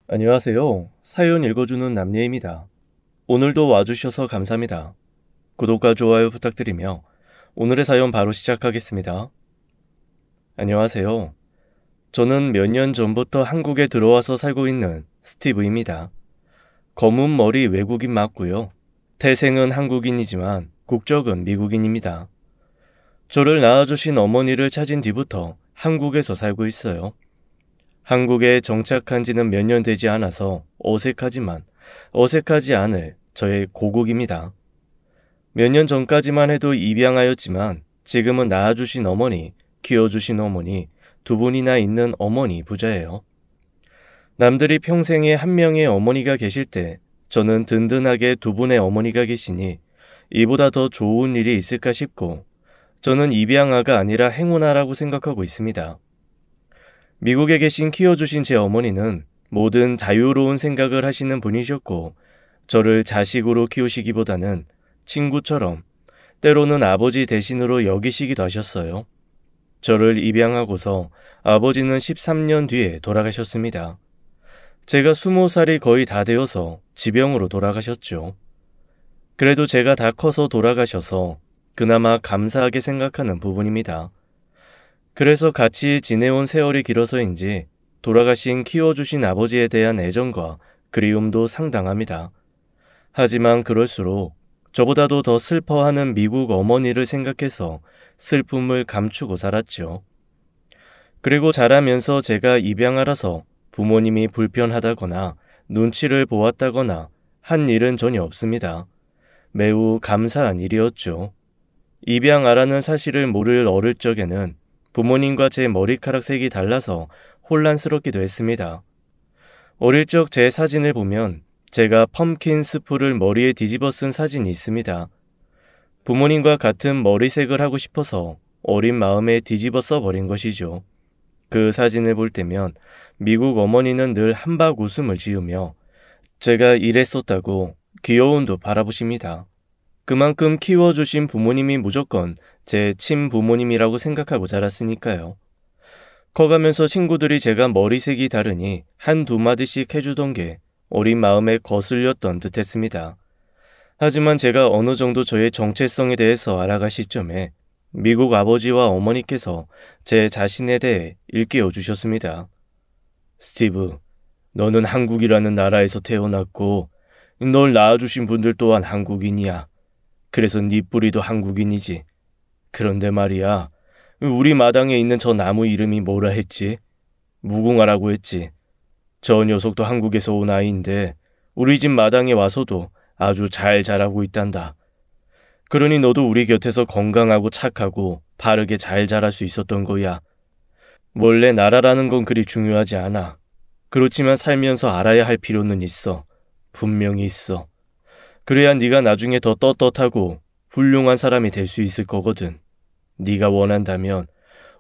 안녕하세요. 사연 읽어주는 남예입니다. 오늘도 와주셔서 감사합니다. 구독과 좋아요 부탁드리며 오늘의 사연 바로 시작하겠습니다. 안녕하세요. 저는 몇 년 전부터 한국에 들어와서 살고 있는 스티브입니다. 검은 머리 외국인 맞고요. 태생은 한국인이지만 국적은 미국인입니다. 저를 낳아주신 어머니를 찾은 뒤부터 한국에서 살고 있어요. 한국에 정착한 지는 몇 년 되지 않아서 어색하지만 어색하지 않을 저의 고국입니다. 몇 년 전까지만 해도 입양하였지만 지금은 낳아주신 어머니, 키워주신 어머니, 두 분이나 있는 어머니 부자예요. 남들이 평생에 한 명의 어머니가 계실 때 저는 든든하게 두 분의 어머니가 계시니 이보다 더 좋은 일이 있을까 싶고 저는 입양아가 아니라 행운아라고 생각하고 있습니다. 미국에 계신 키워주신 제 어머니는 모든 자유로운 생각을 하시는 분이셨고 저를 자식으로 키우시기보다는 친구처럼 때로는 아버지 대신으로 여기시기도 하셨어요. 저를 입양하고서 아버지는 13년 뒤에 돌아가셨습니다. 제가 20살이 거의 다 되어서 지병으로 돌아가셨죠. 그래도 제가 다 커서 돌아가셔서 그나마 감사하게 생각하는 부분입니다. 그래서 같이 지내온 세월이 길어서인지 돌아가신 키워주신 아버지에 대한 애정과 그리움도 상당합니다. 하지만 그럴수록 저보다도 더 슬퍼하는 미국 어머니를 생각해서 슬픔을 감추고 살았죠. 그리고 자라면서 제가 입양하라서 부모님이 불편하다거나 눈치를 보았다거나 한 일은 전혀 없습니다. 매우 감사한 일이었죠. 입양아라는 사실을 모를 어릴 적에는 부모님과 제 머리카락 색이 달라서 혼란스럽기도 했습니다. 어릴 적 제 사진을 보면 제가 펌킨 스프를 머리에 뒤집어 쓴 사진이 있습니다. 부모님과 같은 머리색을 하고 싶어서 어린 마음에 뒤집어 써버린 것이죠. 그 사진을 볼 때면 미국 어머니는 늘 한박 웃음을 지으며 제가 이랬었다고 귀여움도 바라보십니다. 그만큼 키워주신 부모님이 무조건 제 친부모님이라고 생각하고 자랐으니까요. 커가면서 친구들이 제가 머리색이 다르니 한두 마디씩 해주던 게 어린 마음에 거슬렸던 듯 했습니다. 하지만 제가 어느 정도 저의 정체성에 대해서 알아갈 시점에 미국 아버지와 어머니께서 제 자신에 대해 일깨워 주셨습니다. 스티브, 너는 한국이라는 나라에서 태어났고 널 낳아주신 분들 또한 한국인이야. 그래서 네 뿌리도 한국인이지. 그런데 말이야, 우리 마당에 있는 저 나무 이름이 뭐라 했지? 무궁화라고 했지. 저 녀석도 한국에서 온 아이인데 우리 집 마당에 와서도 아주 잘 자라고 있단다. 그러니 너도 우리 곁에서 건강하고 착하고 바르게 잘 자랄 수 있었던 거야. 원래 나라라는 건 그리 중요하지 않아. 그렇지만 살면서 알아야 할 필요는 있어. 분명히 있어. 그래야 네가 나중에 더 떳떳하고 훌륭한 사람이 될 수 있을 거거든. 네가 원한다면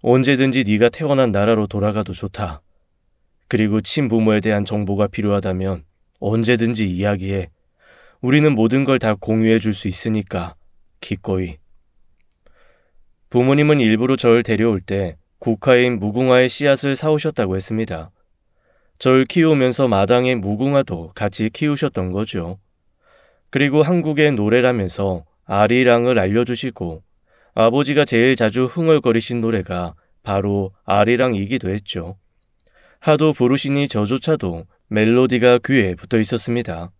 언제든지 네가 태어난 나라로 돌아가도 좋다. 그리고 친부모에 대한 정보가 필요하다면 언제든지 이야기해. 우리는 모든 걸 다 공유해 줄 수 있으니까 기꺼이. 부모님은 일부러 절 데려올 때 국화인 무궁화의 씨앗을 사오셨다고 했습니다. 절 키우면서 마당의 무궁화도 같이 키우셨던 거죠. 그리고 한국의 노래라면서 아리랑을 알려주시고 아버지가 제일 자주 흥얼거리신 노래가 바로 아리랑이기도 했죠. 하도 부르시니 저조차도 멜로디가 귀에 붙어 있었습니다.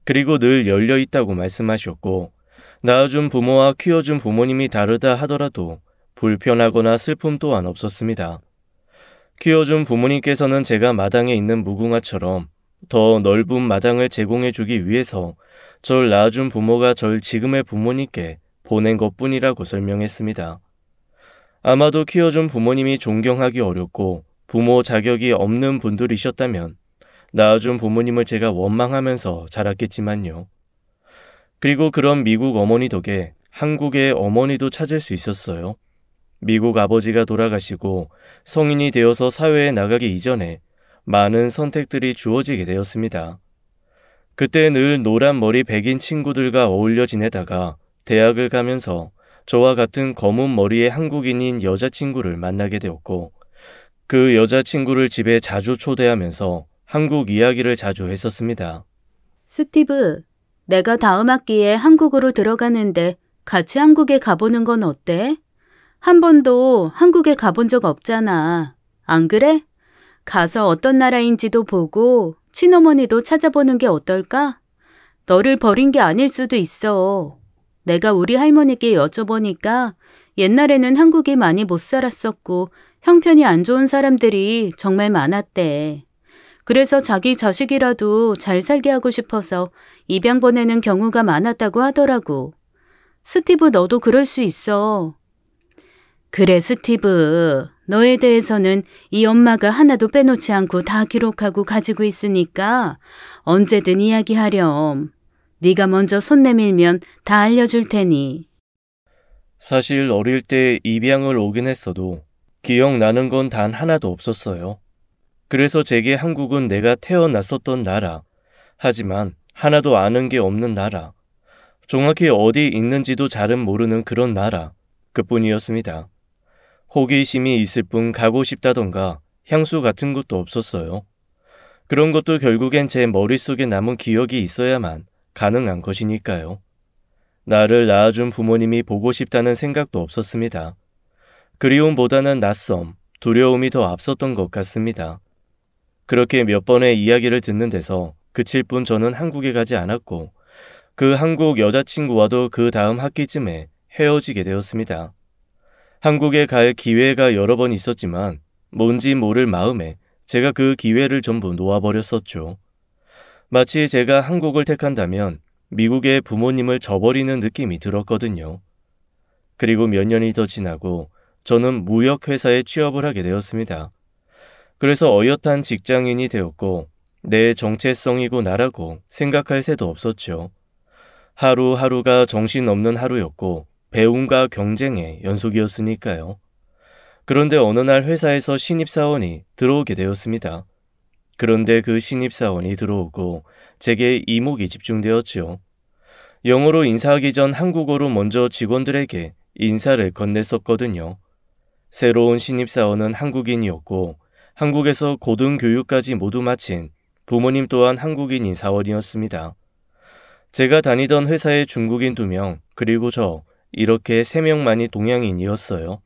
그리고 늘 열려 있다고 말씀하셨고 낳아준 부모와 키워준 부모님이 다르다 하더라도 불편하거나 슬픔 또한 없었습니다. 키워준 부모님께서는 제가 마당에 있는 무궁화처럼 더 넓은 마당을 제공해주기 위해서 절 낳아준 부모가 절 지금의 부모님께 보낸 것뿐이라고 설명했습니다. 아마도 키워준 부모님이 존경하기 어렵고 부모 자격이 없는 분들이셨다면 낳아준 부모님을 제가 원망하면서 자랐겠지만요. 그리고 그런 미국 어머니 덕에 한국의 어머니도 찾을 수 있었어요. 미국 아버지가 돌아가시고 성인이 되어서 사회에 나가기 이전에 많은 선택들이 주어지게 되었습니다. 그때 늘 노란 머리 백인 친구들과 어울려 지내다가 대학을 가면서 저와 같은 검은 머리의 한국인인 여자친구를 만나게 되었고 그 여자친구를 집에 자주 초대하면서 한국 이야기를 자주 했었습니다. 스티브, 내가 다음 학기에 한국으로 들어가는데 같이 한국에 가보는 건 어때? 한 번도 한국에 가본 적 없잖아. 안 그래? 가서 어떤 나라인지도 보고 친어머니도 찾아보는 게 어떨까? 너를 버린 게 아닐 수도 있어. 내가 우리 할머니께 여쭤보니까 옛날에는 한국이 많이 못 살았었고 형편이 안 좋은 사람들이 정말 많았대. 그래서 자기 자식이라도 잘 살게 하고 싶어서 입양 보내는 경우가 많았다고 하더라고. 스티브, 너도 그럴 수 있어. 그래, 스티브. 너에 대해서는 이 엄마가 하나도 빼놓지 않고 다 기록하고 가지고 있으니까 언제든 이야기하렴. 네가 먼저 손 내밀면 다 알려줄 테니. 사실 어릴 때 입양을 오긴 했어도 기억나는 건 단 하나도 없었어요. 그래서 제게 한국은 내가 태어났었던 나라, 하지만 하나도 아는 게 없는 나라, 정확히 어디 있는지도 잘은 모르는 그런 나라, 그뿐이었습니다. 호기심이 있을 뿐 가고 싶다던가 향수 같은 것도 없었어요. 그런 것도 결국엔 제 머릿속에 남은 기억이 있어야만 가능한 것이니까요. 나를 낳아준 부모님이 보고 싶다는 생각도 없었습니다. 그리움보다는 낯섦, 두려움이 더 앞섰던 것 같습니다. 그렇게 몇 번의 이야기를 듣는 데서 그칠 뿐 저는 한국에 가지 않았고 그 한국 여자친구와도 그 다음 학기쯤에 헤어지게 되었습니다. 한국에 갈 기회가 여러 번 있었지만 뭔지 모를 마음에 제가 그 기회를 전부 놓아버렸었죠. 마치 제가 한국을 택한다면 미국의 부모님을 저버리는 느낌이 들었거든요. 그리고 몇 년이 더 지나고 저는 무역회사에 취업을 하게 되었습니다. 그래서 어엿한 직장인이 되었고 내 정체성이고 나라고 생각할 새도 없었죠. 하루하루가 정신없는 하루였고 배움과 경쟁의 연속이었으니까요. 그런데 어느 날 회사에서 신입사원이 들어오게 되었습니다. 그런데 그 신입사원이 들어오고 제게 이목이 집중되었죠. 영어로 인사하기 전 한국어로 먼저 직원들에게 인사를 건넸었거든요. 새로운 신입사원은 한국인이었고 한국에서 고등교육까지 모두 마친 부모님 또한 한국인인 사원이었습니다. 제가 다니던 회사에 중국인 2명, 그리고 저 이렇게 3명만이 동양인이었어요.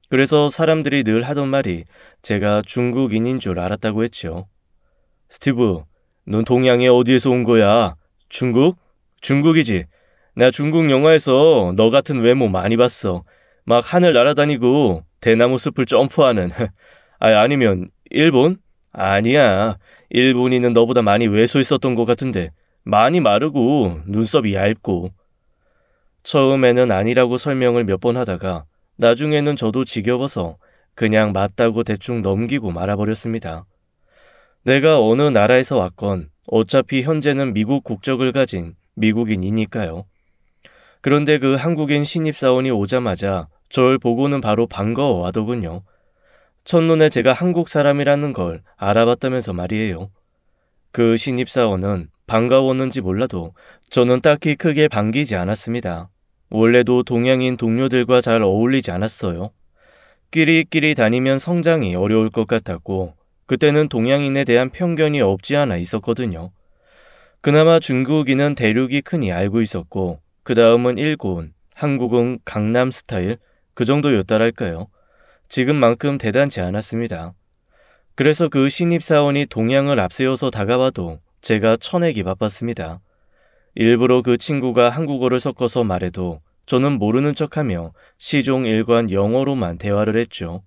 그래서 사람들이 늘 하던 말이 제가 중국인인 줄 알았다고 했죠. 스티브, 넌 동양에 어디에서 온 거야? 중국? 중국이지. 나 중국 영화에서 너 같은 외모 많이 봤어. 막 하늘 날아다니고 대나무 숲을 점프하는. 아니면 일본? 아니야. 일본인은 너보다 많이 왜소했었던 것 같은데 많이 마르고 눈썹이 얇고. 처음에는 아니라고 설명을 몇 번 하다가 나중에는 저도 지겨워서 그냥 맞다고 대충 넘기고 말아버렸습니다. 내가 어느 나라에서 왔건 어차피 현재는 미국 국적을 가진 미국인이니까요. 그런데 그 한국인 신입사원이 오자마자 절 보고는 바로 반가워하더군요. 첫눈에 제가 한국 사람이라는 걸 알아봤다면서 말이에요. 그 신입사원은 반가웠는지 몰라도 저는 딱히 크게 반기지 않았습니다. 원래도 동양인 동료들과 잘 어울리지 않았어요. 끼리끼리 다니면 성장이 어려울 것 같았고 그때는 동양인에 대한 편견이 없지 않아 있었거든요. 그나마 중국인은 대륙이 크니 알고 있었고 그 다음은 일본, 한국은 강남 스타일 그 정도였다랄까요. 지금만큼 대단치 않았습니다. 그래서 그 신입사원이 동양을 앞세워서 다가와도 제가 쳐내기 바빴습니다. 일부러 그 친구가 한국어를 섞어서 말해도 저는 모르는 척하며 시종일관 영어로만 대화를 했죠.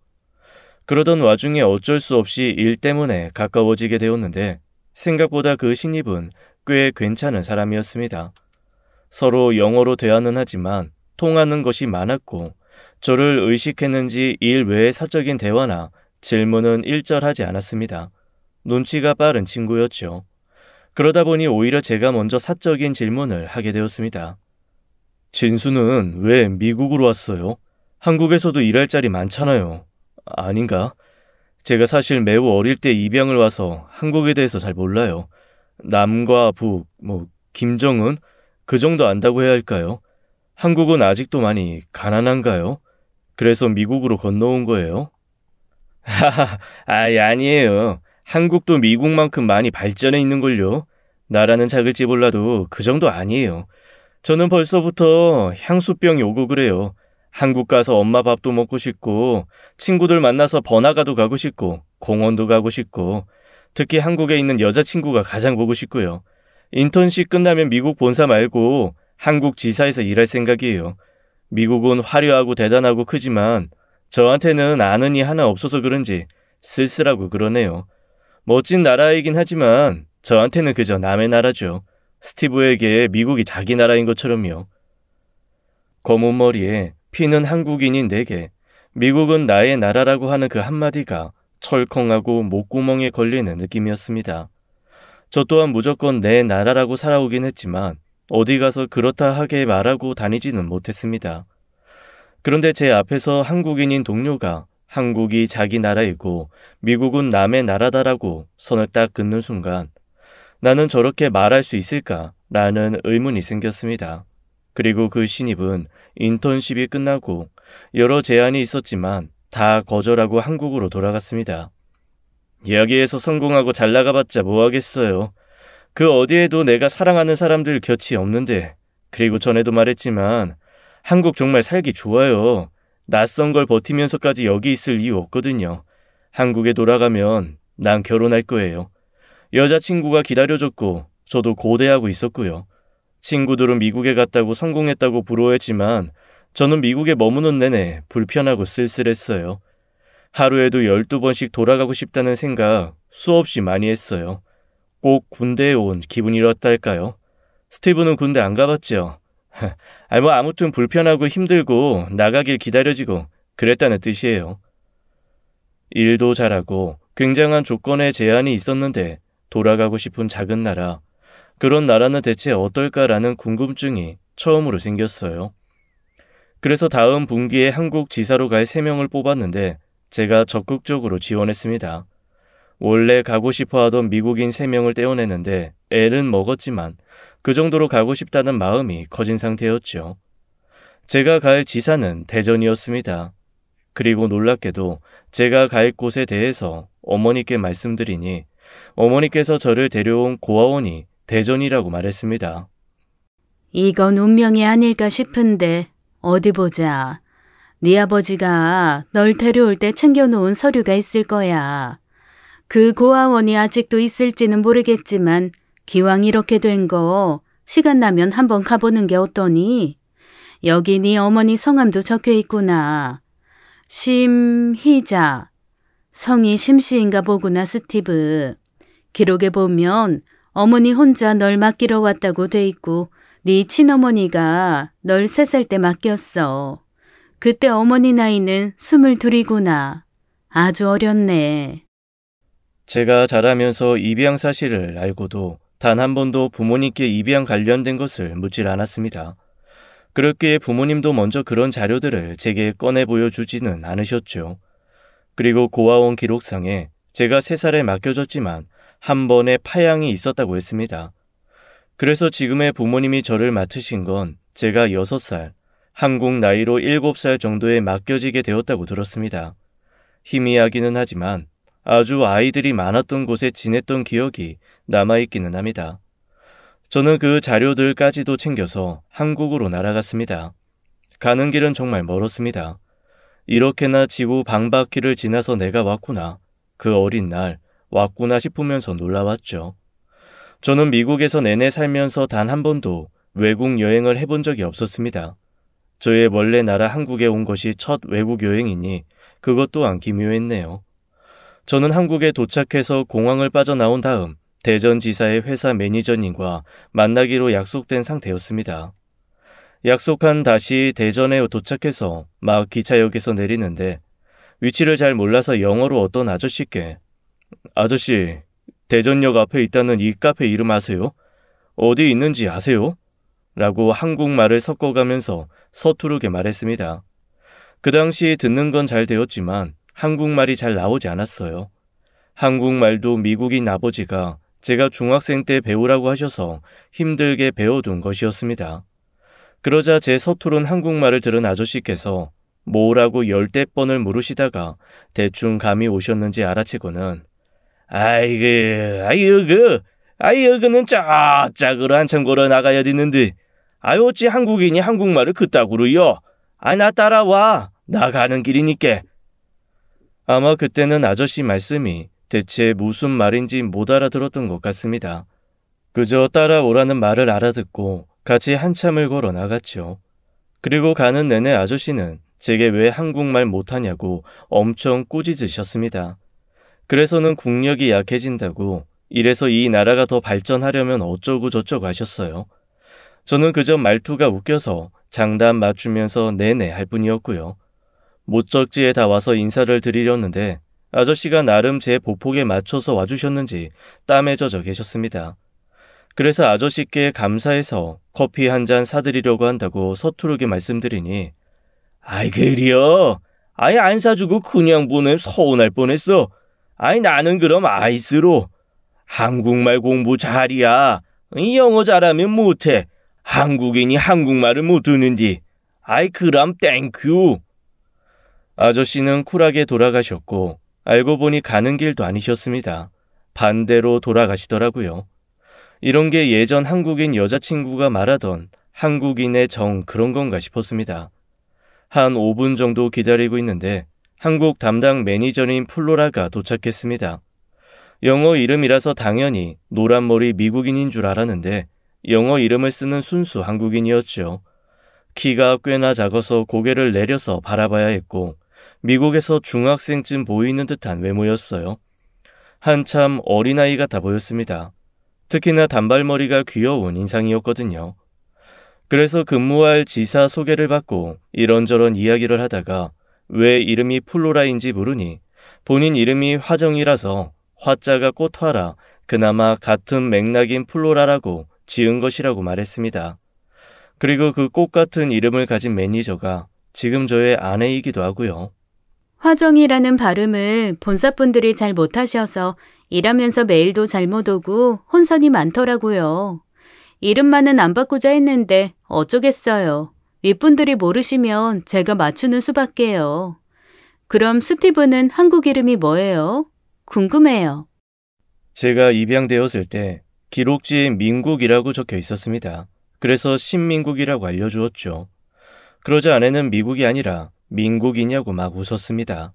그러던 와중에 어쩔 수 없이 일 때문에 가까워지게 되었는데 생각보다 그 신입은 꽤 괜찮은 사람이었습니다. 서로 영어로 대화는 하지만 통하는 것이 많았고 저를 의식했는지 일 외의 사적인 대화나 질문은 일절하지 않았습니다. 눈치가 빠른 친구였죠. 그러다 보니 오히려 제가 먼저 사적인 질문을 하게 되었습니다. 진수는 왜 미국으로 왔어요? 한국에서도 일할 자리 많잖아요. 아닌가? 제가 사실 매우 어릴 때 입양을 와서 한국에 대해서 잘 몰라요. 남과 북, 김정은? 그 정도 안다고 해야 할까요? 한국은 아직도 많이 가난한가요? 그래서 미국으로 건너온 거예요? 하하, 아니에요. 한국도 미국만큼 많이 발전해 있는걸요. 나라는 작을지 몰라도 그 정도 아니에요. 저는 벌써부터 향수병이 오고 그래요. 한국 가서 엄마 밥도 먹고 싶고, 친구들 만나서 번화가도 가고 싶고, 공원도 가고 싶고, 특히 한국에 있는 여자친구가 가장 보고 싶고요. 인턴십 끝나면 미국 본사 말고 한국 지사에서 일할 생각이에요. 미국은 화려하고 대단하고 크지만 저한테는 아는 이 하나 없어서 그런지 쓸쓸하고 그러네요. 멋진 나라이긴 하지만 저한테는 그저 남의 나라죠. 스티브에게 미국이 자기 나라인 것처럼요. 검은 머리에 피는 한국인인 내게 미국은 나의 나라라고 하는 그 한마디가 철컹하고 목구멍에 걸리는 느낌이었습니다. 저 또한 무조건 내 나라라고 살아오긴 했지만 어디 가서 그렇다 하게 말하고 다니지는 못했습니다. 그런데 제 앞에서 한국인인 동료가 한국이 자기 나라이고 미국은 남의 나라다라고 선을 딱 긋는 순간 나는 저렇게 말할 수 있을까라는 의문이 생겼습니다. 그리고 그 신입은 인턴십이 끝나고 여러 제안이 있었지만 다 거절하고 한국으로 돌아갔습니다. 여기에서 성공하고 잘 나가봤자 뭐하겠어요. 그 어디에도 내가 사랑하는 사람들 곁이 없는데, 그리고 전에도 말했지만 한국 정말 살기 좋아요. 낯선 걸 버티면서까지 여기 있을 이유 없거든요. 한국에 돌아가면 난 결혼할 거예요. 여자친구가 기다려줬고 저도 고대하고 있었고요. 친구들은 미국에 갔다고 성공했다고 부러워했지만 저는 미국에 머무는 내내 불편하고 쓸쓸했어요. 하루에도 12번씩 돌아가고 싶다는 생각 수없이 많이 했어요. 꼭 군대에 온 기분이었다 할까요? 스티브는 군대 안 가봤죠? 아무튼 불편하고 힘들고 나가길 기다려지고 그랬다는 뜻이에요. 일도 잘하고 굉장한 조건의 제한이 있었는데 돌아가고 싶은 작은 나라, 그런 나라는 대체 어떨까라는 궁금증이 처음으로 생겼어요. 그래서 다음 분기에 한국 지사로 갈 3명을 뽑았는데 제가 적극적으로 지원했습니다. 원래 가고 싶어 하던 미국인 3명을 떼어내는데 애는 먹었지만 그 정도로 가고 싶다는 마음이 커진 상태였죠. 제가 갈 지사는 대전이었습니다. 그리고 놀랍게도 제가 갈 곳에 대해서 어머니께 말씀드리니 어머니께서 저를 데려온 고아원이 대전이라고 말했습니다. 이건 운명이 아닐까 싶은데 어디 보자. 네 아버지가 널 데려올 때 챙겨놓은 서류가 있을 거야. 그 고아원이 아직도 있을지는 모르겠지만 기왕 이렇게 된 거 시간 나면 한번 가보는 게 어떠니? 여기 네 어머니 성함도 적혀 있구나. 심희자. 성이 심씨인가 보구나, 스티브. 기록에 보면 어머니 혼자 널 맡기러 왔다고 돼 있고 네 친어머니가 널 3살 때 맡겼어. 그때 어머니 나이는 22이구나. 아주 어렸네. 제가 자라면서 입양 사실을 알고도 단 한 번도 부모님께 입양 관련된 것을 묻질 않았습니다. 그렇기에 부모님도 먼저 그런 자료들을 제게 꺼내 보여주지는 않으셨죠. 그리고 고아원 기록상에 제가 3살에 맡겨졌지만 한 번의 파양이 있었다고 했습니다. 그래서 지금의 부모님이 저를 맡으신 건 제가 6살, 한국 나이로 7살 정도에 맡겨지게 되었다고 들었습니다. 희미하기는 하지만 아주 아이들이 많았던 곳에 지냈던 기억이 남아있기는 합니다. 저는 그 자료들까지도 챙겨서 한국으로 날아갔습니다. 가는 길은 정말 멀었습니다. 이렇게나 지구 반바퀴를 지나서 내가 왔구나. 그 어린 날 왔구나 싶으면서 놀라웠죠. 저는 미국에서 내내 살면서 단 한 번도 외국 여행을 해본 적이 없었습니다. 저의 원래 나라 한국에 온 것이 첫 외국 여행이니 그것 또한 기묘했네요. 저는 한국에 도착해서 공항을 빠져나온 다음 대전지사의 회사 매니저님과 만나기로 약속된 상태였습니다. 약속한 다시 대전에 도착해서 막 기차역에서 내리는데 위치를 잘 몰라서 영어로 어떤 아저씨께 아저씨, 대전역 앞에 있다는 이 카페 이름 아세요? 어디 있는지 아세요? 라고 한국말을 섞어가면서 서투르게 말했습니다. 그 당시 듣는 건 잘 되었지만 한국말이 잘 나오지 않았어요. 한국말도 미국인 아버지가 제가 중학생 때 배우라고 하셔서 힘들게 배워둔 것이었습니다. 그러자 제 서투른 한국말을 들은 아저씨께서 뭐라고 10대 번을 물으시다가 대충 감이 오셨는지 알아채고는 아이그는 쫙쫙으로 한참 걸어 나가야 되는데, 어찌 한국인이 한국말을 그따구로요? 나 따라와. 나 가는 길이니까. 아마 그때는 아저씨 말씀이 대체 무슨 말인지 못 알아들었던 것 같습니다. 그저 따라오라는 말을 알아듣고 같이 한참을 걸어 나갔죠. 그리고 가는 내내 아저씨는 제게 왜 한국말 못하냐고 엄청 꾸짖으셨습니다. 그래서는 국력이 약해진다고, 이래서 이 나라가 더 발전하려면 어쩌고 저쩌고 하셨어요. 저는 그저 말투가 웃겨서 장단 맞추면서 내내 할 뿐이었고요. 목적지에 다 와서 인사를 드리려는데 아저씨가 나름 제 보폭에 맞춰서 와주셨는지 땀에 젖어 계셨습니다. 그래서 아저씨께 감사해서 커피 한 잔 사드리려고 한다고 서투르게 말씀드리니, 그려. 안 사주고 그냥 보내면 서운할 뻔했어. 나는 그럼 아이스로. 한국말 공부 잘이야. 영어 잘하면 못해. 한국인이 한국말을 못 듣는디. 그럼 땡큐. 아저씨는 쿨하게 돌아가셨고, 알고 보니 가는 길도 아니셨습니다. 반대로 돌아가시더라고요. 이런 게 예전 한국인 여자친구가 말하던 한국인의 정, 그런 건가 싶었습니다. 한 5분 정도 기다리고 있는데 한국 담당 매니저인 플로라가 도착했습니다. 영어 이름이라서 당연히 노란머리 미국인인 줄 알았는데 영어 이름을 쓰는 순수 한국인이었죠. 키가 꽤나 작아서 고개를 내려서 바라봐야 했고, 미국에서 중학생쯤 보이는 듯한 외모였어요. 한참 어린아이 같아 보였습니다. 특히나 단발머리가 귀여운 인상이었거든요. 그래서 근무할 지사 소개를 받고 이런저런 이야기를 하다가 왜 이름이 플로라인지 물으니 본인 이름이 화정이라서 화자가 꽃화라, 그나마 같은 맥락인 플로라라고 지은 것이라고 말했습니다. 그리고 그 꽃 같은 이름을 가진 매니저가 지금 저의 아내이기도 하고요. 화정이라는 발음을 본사분들이 잘 못하셔서 일하면서 메일도 잘못 오고 혼선이 많더라고요. 이름만은 안 바꾸자 했는데 어쩌겠어요. 윗분들이 모르시면 제가 맞추는 수밖에요. 그럼 스티브는 한국 이름이 뭐예요? 궁금해요. 제가 입양되었을 때 기록지에 민국이라고 적혀 있었습니다. 그래서 신민국이라고 알려주었죠. 그러자 아내는 미국이 아니라 민국이냐고 막 웃었습니다.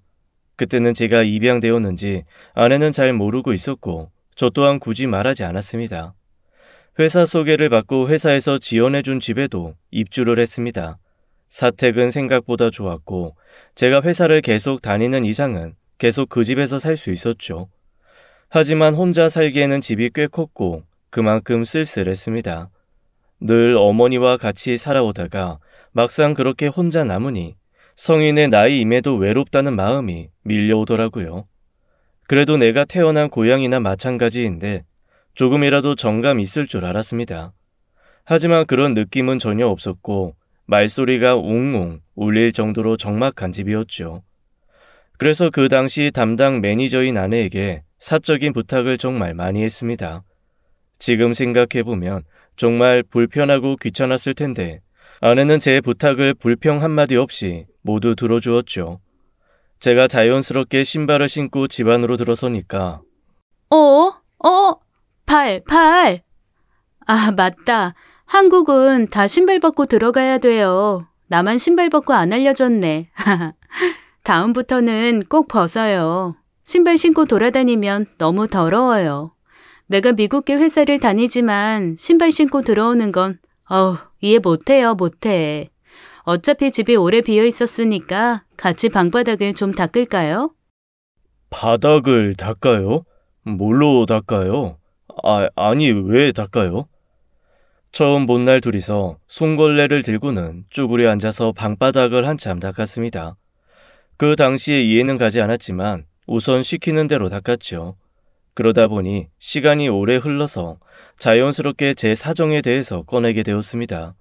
그때는 제가 입양되었는지 아내는 잘 모르고 있었고 저 또한 굳이 말하지 않았습니다. 회사 소개를 받고 회사에서 지원해준 집에도 입주를 했습니다. 사택은 생각보다 좋았고 제가 회사를 계속 다니는 이상은 계속 그 집에서 살 수 있었죠. 하지만 혼자 살기에는 집이 꽤 컸고 그만큼 쓸쓸했습니다. 늘 어머니와 같이 살아오다가 막상 그렇게 혼자 남으니 성인의 나이임에도 외롭다는 마음이 밀려오더라고요. 그래도 내가 태어난 고향이나 마찬가지인데 조금이라도 정감 있을 줄 알았습니다. 하지만 그런 느낌은 전혀 없었고 말소리가 웅웅 울릴 정도로 적막한 집이었죠. 그래서 그 당시 담당 매니저인 아내에게 사적인 부탁을 정말 많이 했습니다. 지금 생각해보면 정말 불편하고 귀찮았을 텐데 아내는 제 부탁을 불평 한마디 없이 모두 들어주었죠. 제가 자연스럽게 신발을 신고 집 안으로 들어서니까 발. 아, 맞다. 한국은 다 신발 벗고 들어가야 돼요. 나만 신발 벗고 안 알려줬네. 다음부터는 꼭 벗어요. 신발 신고 돌아다니면 너무 더러워요. 내가 미국계 회사를 다니지만 신발 신고 들어오는 건 이해 못해요. 어차피 집이 오래 비어 있었으니까 같이 방바닥을 좀 닦을까요? 바닥을 닦아요? 뭘로 닦아요? 아니 왜 닦아요? 처음 본 날 둘이서 손걸레를 들고는 쭈그려 앉아서 방바닥을 한참 닦았습니다. 그 당시에 이해는 가지 않았지만 우선 시키는 대로 닦았죠. 그러다 보니 시간이 오래 흘러서 자연스럽게 제 사정에 대해서 꺼내게 되었습니다.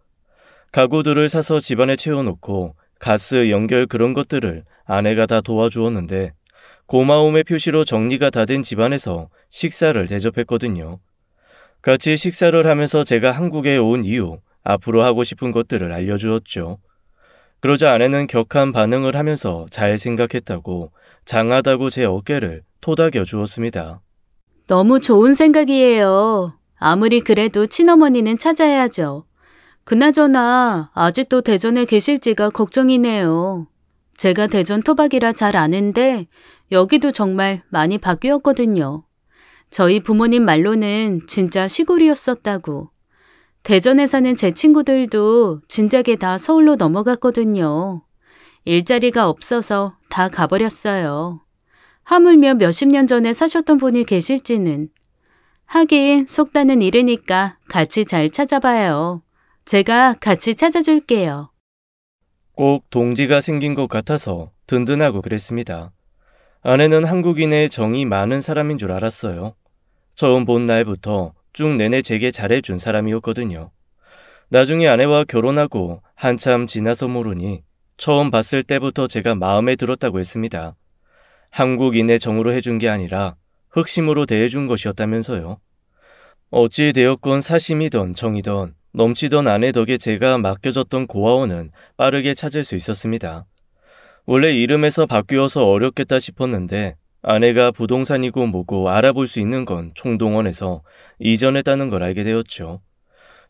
가구들을 사서 집안에 채워놓고 가스 연결 그런 것들을 아내가 다 도와주었는데 고마움의 표시로 정리가 다 된 집안에서 식사를 대접했거든요. 같이 식사를 하면서 제가 한국에 온 이후 앞으로 하고 싶은 것들을 알려주었죠. 그러자 아내는 격한 반응을 하면서 잘 생각했다고 장하다고 제 어깨를 토닥여 주었습니다. 너무 좋은 생각이에요. 아무리 그래도 친어머니는 찾아야죠. 그나저나 아직도 대전에 계실지가 걱정이네요. 제가 대전 토박이라 잘 아는데 여기도 정말 많이 바뀌었거든요. 저희 부모님 말로는 진짜 시골이었었다고. 대전에 사는 제 친구들도 진작에 다 서울로 넘어갔거든요. 일자리가 없어서 다 가버렸어요. 하물며 몇십 년 전에 사셨던 분이 계실지는. 하긴 속단은 이르니까 같이 잘 찾아봐요. 제가 같이 찾아줄게요. 꼭 동지가 생긴 것 같아서 든든하고 그랬습니다. 아내는 한국인의 정이 많은 사람인 줄 알았어요. 처음 본 날부터 쭉 내내 제게 잘해준 사람이었거든요. 나중에 아내와 결혼하고 한참 지나서 모르니 처음 봤을 때부터 제가 마음에 들었다고 했습니다. 한국인의 정으로 해준 게 아니라 흑심으로 대해준 것이었다면서요. 어찌 되었건 사심이던 정이던 넘치던 아내 덕에 제가 맡겨졌던 고아원은 빠르게 찾을 수 있었습니다. 원래 이름에서 바뀌어서 어렵겠다 싶었는데 아내가 부동산이고 뭐고 알아볼 수 있는 건 총동원에서 이전했다는 걸 알게 되었죠.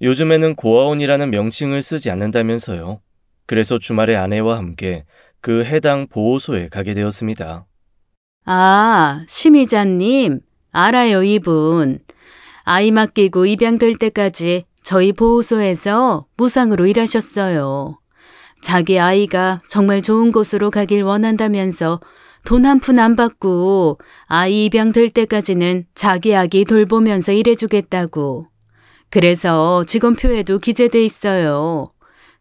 요즘에는 고아원이라는 명칭을 쓰지 않는다면서요. 그래서 주말에 아내와 함께 그 해당 보호소에 가게 되었습니다. 아, 심의자님. 알아요, 이분. 아이 맡기고 입양될 때까지 저희 보호소에서 무상으로 일하셨어요. 자기 아이가 정말 좋은 곳으로 가길 원한다면서 돈 한 푼 안 받고 아이 입양될 때까지는 자기 아기 돌보면서 일해주겠다고. 그래서 직원표에도 기재돼 있어요.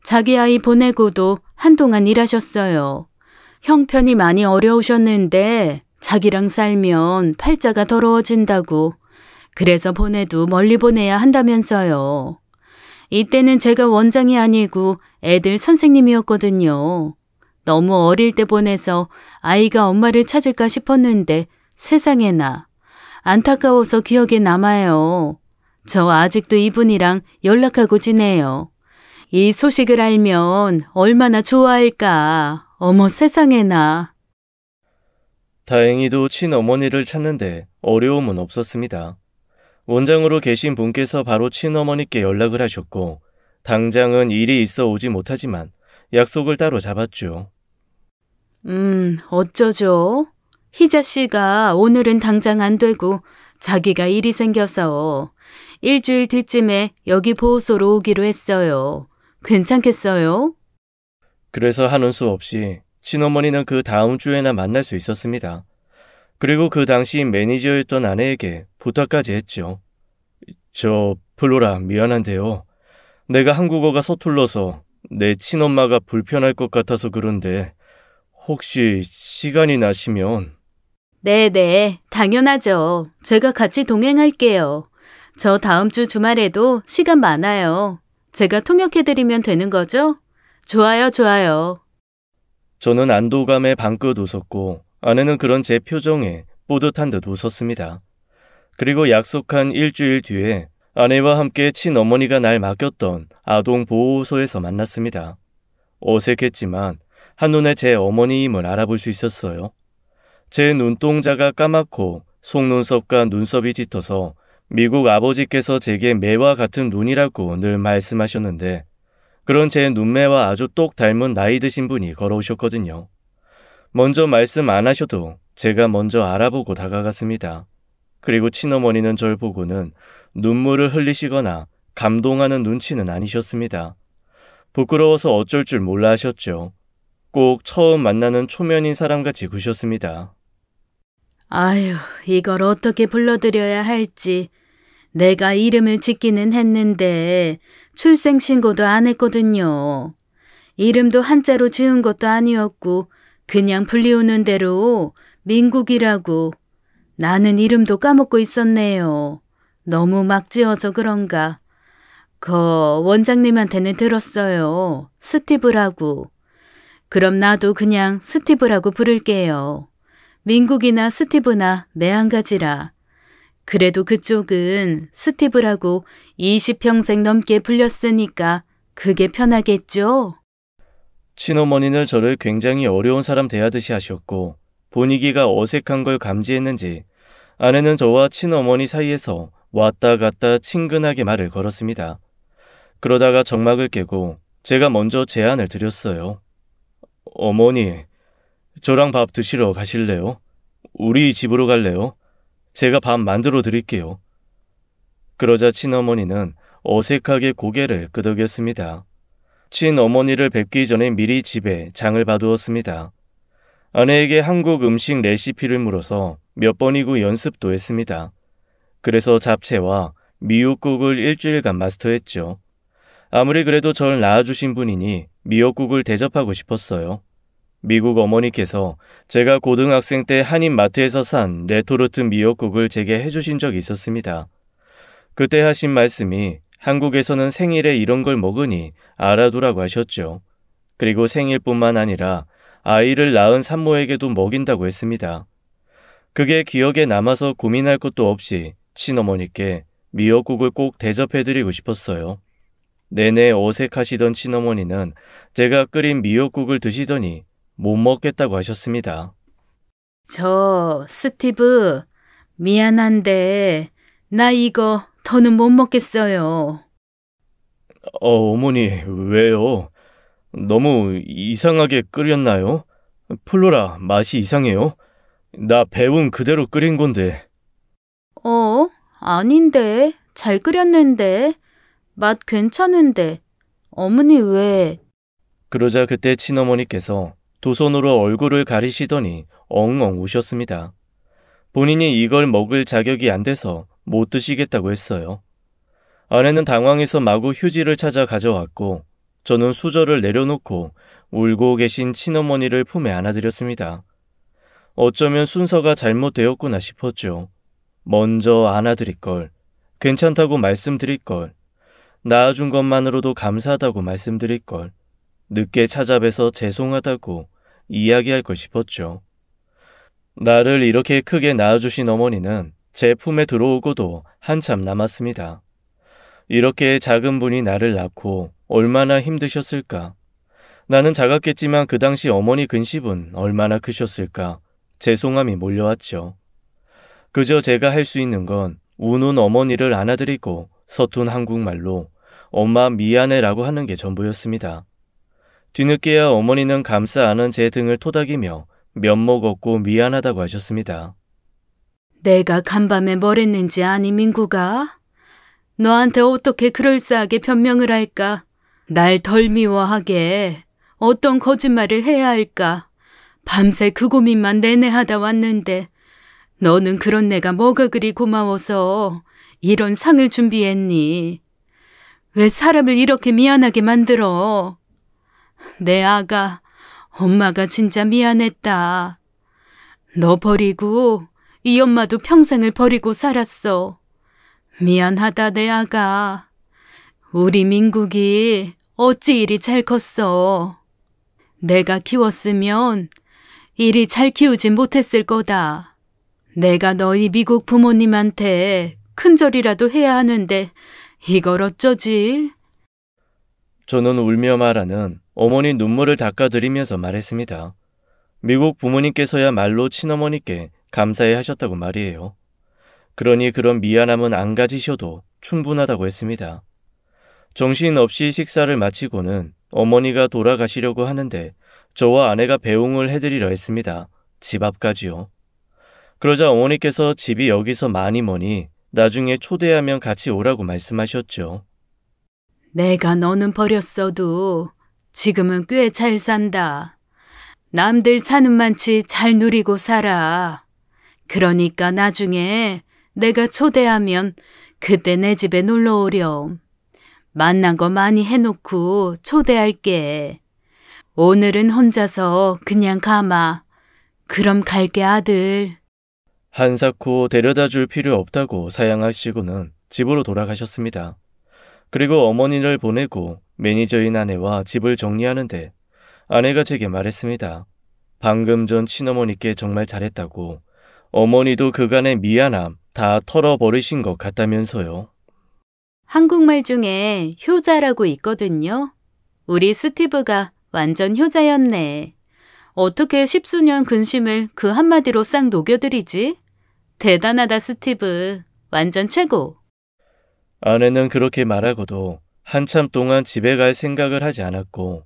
자기 아이 보내고도 한동안 일하셨어요. 형편이 많이 어려우셨는데 자기랑 살면 팔자가 더러워진다고. 그래서 보내도 멀리 보내야 한다면서요. 이때는 제가 원장이 아니고 애들 선생님이었거든요. 너무 어릴 때 보내서 아이가 엄마를 찾을까 싶었는데 세상에나. 안타까워서 기억에 남아요. 저 아직도 이분이랑 연락하고 지내요. 이 소식을 알면 얼마나 좋아할까. 어머 세상에나. 다행히도 친어머니를 찾는데 어려움은 없었습니다. 원장으로 계신 분께서 바로 친어머니께 연락을 하셨고 당장은 일이 있어 오지 못하지만 약속을 따로 잡았죠. 어쩌죠? 희자 씨가 오늘은 당장 안 되고 자기가 일이 생겨서 일주일 뒤쯤에 여기 보호소로 오기로 했어요. 괜찮겠어요? 그래서 하는 수 없이 친어머니는 그 다음 주에나 만날 수 있었습니다. 그리고 그 당시 매니저였던 아내에게 부탁까지 했죠. 저 플로라 미안한데요. 내가 한국어가 서툴러서 내 친엄마가 불편할 것 같아서 그런데 혹시 시간이 나시면... 네네, 당연하죠. 제가 같이 동행할게요. 저 다음 주 주말에도 시간 많아요. 제가 통역해드리면 되는 거죠? 좋아요, 좋아요. 저는 안도감에 방긋 웃었고 아내는 그런 제 표정에 뿌듯한 듯 웃었습니다. 그리고 약속한 일주일 뒤에 아내와 함께 친어머니가 날 맡겼던 아동보호소에서 만났습니다. 어색했지만 한눈에 제 어머니임을 알아볼 수 있었어요. 제 눈동자가 까맣고 속눈썹과 눈썹이 짙어서 미국 아버지께서 제게 매와 같은 눈이라고 늘 말씀하셨는데 그런 제 눈매와 아주 똑 닮은 나이 드신 분이 걸어오셨거든요. 먼저 말씀 안 하셔도 제가 먼저 알아보고 다가갔습니다. 그리고 친어머니는 절 보고는 눈물을 흘리시거나 감동하는 눈치는 아니셨습니다. 부끄러워서 어쩔 줄 몰라 하셨죠. 꼭 처음 만나는 초면인 사람같이 구셨습니다. 아휴, 이걸 어떻게 불러드려야 할지. 내가 이름을 짓기는 했는데 출생신고도 안 했거든요. 이름도 한자로 지은 것도 아니었고 그냥 불리우는 대로 민국이라고. 나는 이름도 까먹고 있었네요. 너무 막 지어서 그런가. 원장님한테는 들었어요. 스티브라고. 그럼 나도 그냥 스티브라고 부를게요. 민국이나 스티브나 매한가지라. 그래도 그쪽은 스티브라고 20평생 넘게 불렸으니까 그게 편하겠죠? 친어머니는 저를 굉장히 어려운 사람 대하듯이 하셨고 분위기가 어색한 걸 감지했는지 아내는 저와 친어머니 사이에서 왔다 갔다 친근하게 말을 걸었습니다. 그러다가 정막을 깨고 제가 먼저 제안을 드렸어요. 어머니, 저랑 밥 드시러 가실래요? 우리 집으로 갈래요? 제가 밥 만들어 드릴게요. 그러자 친어머니는 어색하게 고개를 끄덕였습니다. 친어머니를 뵙기 전에 미리 집에 장을 봐두었습니다. 아내에게 한국 음식 레시피를 물어서 몇 번이고 연습도 했습니다. 그래서 잡채와 미역국을 일주일간 마스터했죠. 아무리 그래도 절 낳아주신 분이니 미역국을 대접하고 싶었어요. 미국 어머니께서 제가 고등학생 때 한인마트에서 산 레토르트 미역국을 제게 해주신 적이 있었습니다. 그때 하신 말씀이 한국에서는 생일에 이런 걸 먹으니 알아두라고 하셨죠. 그리고 생일뿐만 아니라 아이를 낳은 산모에게도 먹인다고 했습니다. 그게 기억에 남아서 고민할 것도 없이 친어머니께 미역국을 꼭 대접해드리고 싶었어요. 내내 어색하시던 친어머니는 제가 끓인 미역국을 드시더니 못 먹겠다고 하셨습니다. 스티브, 미안한데 나 이거 더는 못 먹겠어요. 어머니, 왜요? 너무 이상하게 끓였나요? 플로라, 맛이 이상해요? 나 배운 그대로 끓인 건데. 아닌데. 잘 끓였는데. 맛 괜찮은데. 어머니 왜? 그러자 그때 친어머니께서 두 손으로 얼굴을 가리시더니 엉엉 우셨습니다. 본인이 이걸 먹을 자격이 안 돼서 못 드시겠다고 했어요. 아내는 당황해서 마구 휴지를 찾아 가져왔고 저는 수저를 내려놓고 울고 계신 친어머니를 품에 안아드렸습니다. 어쩌면 순서가 잘못되었구나 싶었죠. 먼저 안아드릴 걸, 괜찮다고 말씀드릴 걸, 낳아준 것만으로도 감사하다고 말씀드릴 걸, 늦게 찾아뵈서 죄송하다고 이야기할 걸 싶었죠. 나를 이렇게 크게 낳아주신 어머니는 제 품에 들어오고도 한참 남았습니다. 이렇게 작은 분이 나를 낳고 얼마나 힘드셨을까. 나는 작았겠지만 그 당시 어머니 근심은 얼마나 크셨을까. 죄송함이 몰려왔죠. 그저 제가 할 수 있는 건 우는 어머니를 안아드리고 서툰 한국말로 엄마 미안해라고 하는 게 전부였습니다. 뒤늦게야 어머니는 감싸 안은 제 등을 토닥이며 면목 없고 미안하다고 하셨습니다. 내가 간밤에 뭘 했는지 아니, 민구가? 너한테 어떻게 그럴싸하게 변명을 할까? 날 덜 미워하게 어떤 거짓말을 해야 할까? 밤새 그 고민만 내내 하다 왔는데 너는 그런 내가 뭐가 그리 고마워서 이런 상을 준비했니? 왜 사람을 이렇게 미안하게 만들어? 내 아가, 엄마가 진짜 미안했다. 너 버리고 이 엄마도 평생을 버리고 살았어. 미안하다, 내 아가. 우리 민국이 어찌 이리 잘 컸어. 내가 키웠으면 이리 잘 키우진 못했을 거다. 내가 너희 미국 부모님한테 큰절이라도 해야 하는데 이걸 어쩌지? 저는 울며 말하는 어머니 눈물을 닦아드리면서 말했습니다. 미국 부모님께서야말로 친어머니께 감사해 하셨다고 말이에요. 그러니 그런 미안함은 안 가지셔도 충분하다고 했습니다. 정신없이 식사를 마치고는 어머니가 돌아가시려고 하는데 저와 아내가 배웅을 해드리려 했습니다. 집 앞까지요. 그러자 어머니께서 집이 여기서 많이 머니 나중에 초대하면 같이 오라고 말씀하셨죠. 내가 너는 버렸어도 지금은 꽤 잘 산다. 남들 사는 만치 잘 누리고 살아. 그러니까 나중에 내가 초대하면 그때 내 집에 놀러 오렴. 만난 거 많이 해놓고 초대할게. 오늘은 혼자서 그냥 가마. 그럼 갈게, 아들. 한사코 데려다 줄 필요 없다고 사양하시고는 집으로 돌아가셨습니다. 그리고 어머니를 보내고 매니저인 아내와 집을 정리하는데 아내가 제게 말했습니다. 방금 전 친어머니께 정말 잘했다고. 어머니도 그간의 미안함 다 털어버리신 것 같다면서요. 한국말 중에 효자라고 있거든요. 우리 스티브가 완전 효자였네. 어떻게 십수년 근심을 그 한마디로 싹 녹여드리지? 대단하다, 스티브. 완전 최고. 아내는 그렇게 말하고도 한참 동안 집에 갈 생각을 하지 않았고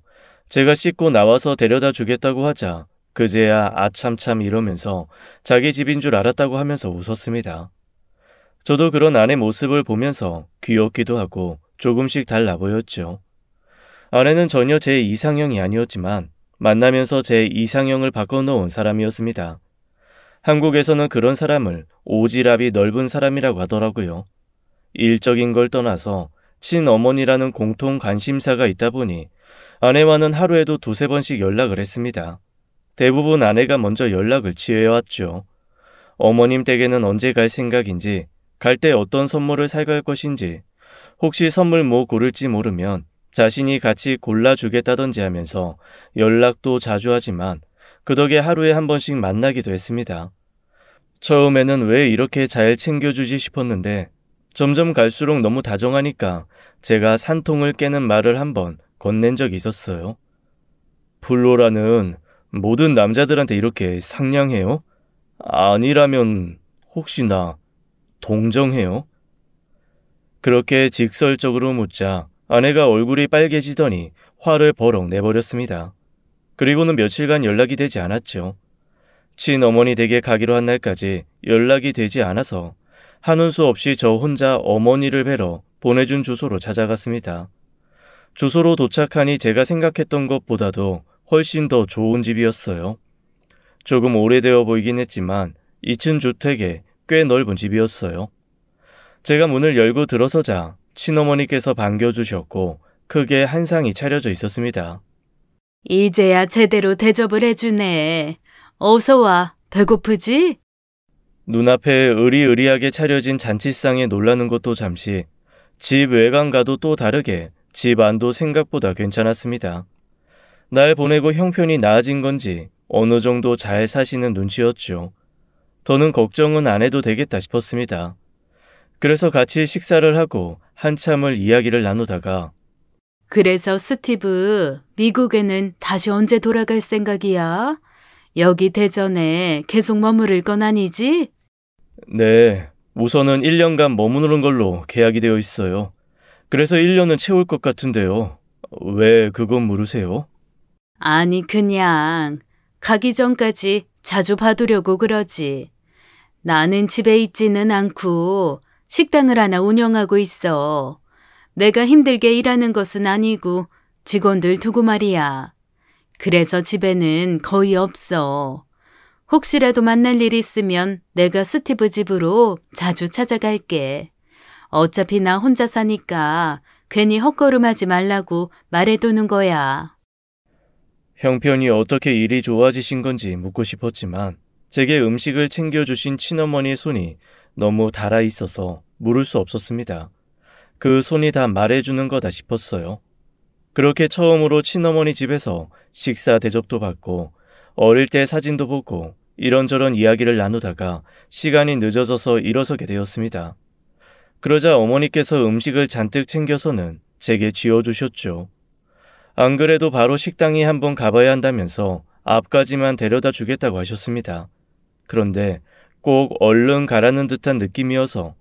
제가 씻고 나와서 데려다 주겠다고 하자 그제야 아참참 이러면서 자기 집인 줄 알았다고 하면서 웃었습니다. 저도 그런 아내 모습을 보면서 귀엽기도 하고 조금씩 달라 보였죠. 아내는 전혀 제 이상형이 아니었지만 만나면서 제 이상형을 바꿔놓은 사람이었습니다. 한국에서는 그런 사람을 오지랖이 넓은 사람이라고 하더라고요. 일적인 걸 떠나서 친어머니라는 공통 관심사가 있다 보니 아내와는 하루에도 2-3번씩 연락을 했습니다. 대부분 아내가 먼저 연락을 취해왔죠. 어머님 댁에는 언제 갈 생각인지, 갈 때 어떤 선물을 사갈 것인지, 혹시 선물 뭐 고를지 모르면 자신이 같이 골라주겠다던지 하면서 연락도 자주 하지만 그 덕에 하루에 한 번씩 만나기도 했습니다. 처음에는 왜 이렇게 잘 챙겨주지 싶었는데 점점 갈수록 너무 다정하니까 제가 산통을 깨는 말을 한번 건넨 적이 있었어요. 플로라는 모든 남자들한테 이렇게 상냥해요? 아니라면 혹시나 동정해요? 그렇게 직설적으로 묻자 아내가 얼굴이 빨개지더니 화를 버럭 내버렸습니다. 그리고는 며칠간 연락이 되지 않았죠. 친어머니 댁에 가기로 한 날까지 연락이 되지 않아서 하는 수 없이 저 혼자 어머니를 뵈러 보내준 주소로 찾아갔습니다. 주소로 도착하니 제가 생각했던 것보다도 훨씬 더 좋은 집이었어요. 조금 오래되어 보이긴 했지만 2층 주택에 꽤 넓은 집이었어요. 제가 문을 열고 들어서자 친어머니께서 반겨주셨고 크게 한상이 차려져 있었습니다. 이제야 제대로 대접을 해주네. 어서 와. 배고프지? 눈앞에 으리으리하게 차려진 잔치상에 놀라는 것도 잠시, 집 외관과도 또 다르게 집 안도 생각보다 괜찮았습니다. 날 보내고 형편이 나아진 건지 어느 정도 잘 사시는 눈치였죠. 더는 걱정은 안 해도 되겠다 싶었습니다. 그래서 같이 식사를 하고 한참을 이야기를 나누다가 그래서 스티브, 미국에는 다시 언제 돌아갈 생각이야? 여기 대전에 계속 머무를 건 아니지? 네, 우선은 1년간 머무르는 걸로 계약이 되어 있어요. 그래서 1년은 채울 것 같은데요. 왜 그건 물으세요? 아니, 그냥 가기 전까지 자주 봐두려고 그러지. 나는 집에 있지는 않고 식당을 하나 운영하고 있어. 내가 힘들게 일하는 것은 아니고 직원들 두고 말이야. 그래서 집에는 거의 없어. 혹시라도 만날 일 있으면 내가 스티브 집으로 자주 찾아갈게. 어차피 나 혼자 사니까 괜히 헛걸음하지 말라고 말해두는 거야. 형편이 어떻게 일이 좋아지신 건지 묻고 싶었지만 제게 음식을 챙겨주신 친어머니의 손이 너무 달아 있어서 물을 수 없었습니다. 그 손이 다 말해주는 거다 싶었어요. 그렇게 처음으로 친어머니 집에서 식사 대접도 받고 어릴 때 사진도 보고 이런저런 이야기를 나누다가 시간이 늦어져서 일어서게 되었습니다. 그러자 어머니께서 음식을 잔뜩 챙겨서는 제게 쥐어주셨죠. 안 그래도 바로 식당에 한번 가봐야 한다면서 앞까지만 데려다 주겠다고 하셨습니다. 그런데 꼭 얼른 가라는 듯한 느낌이어서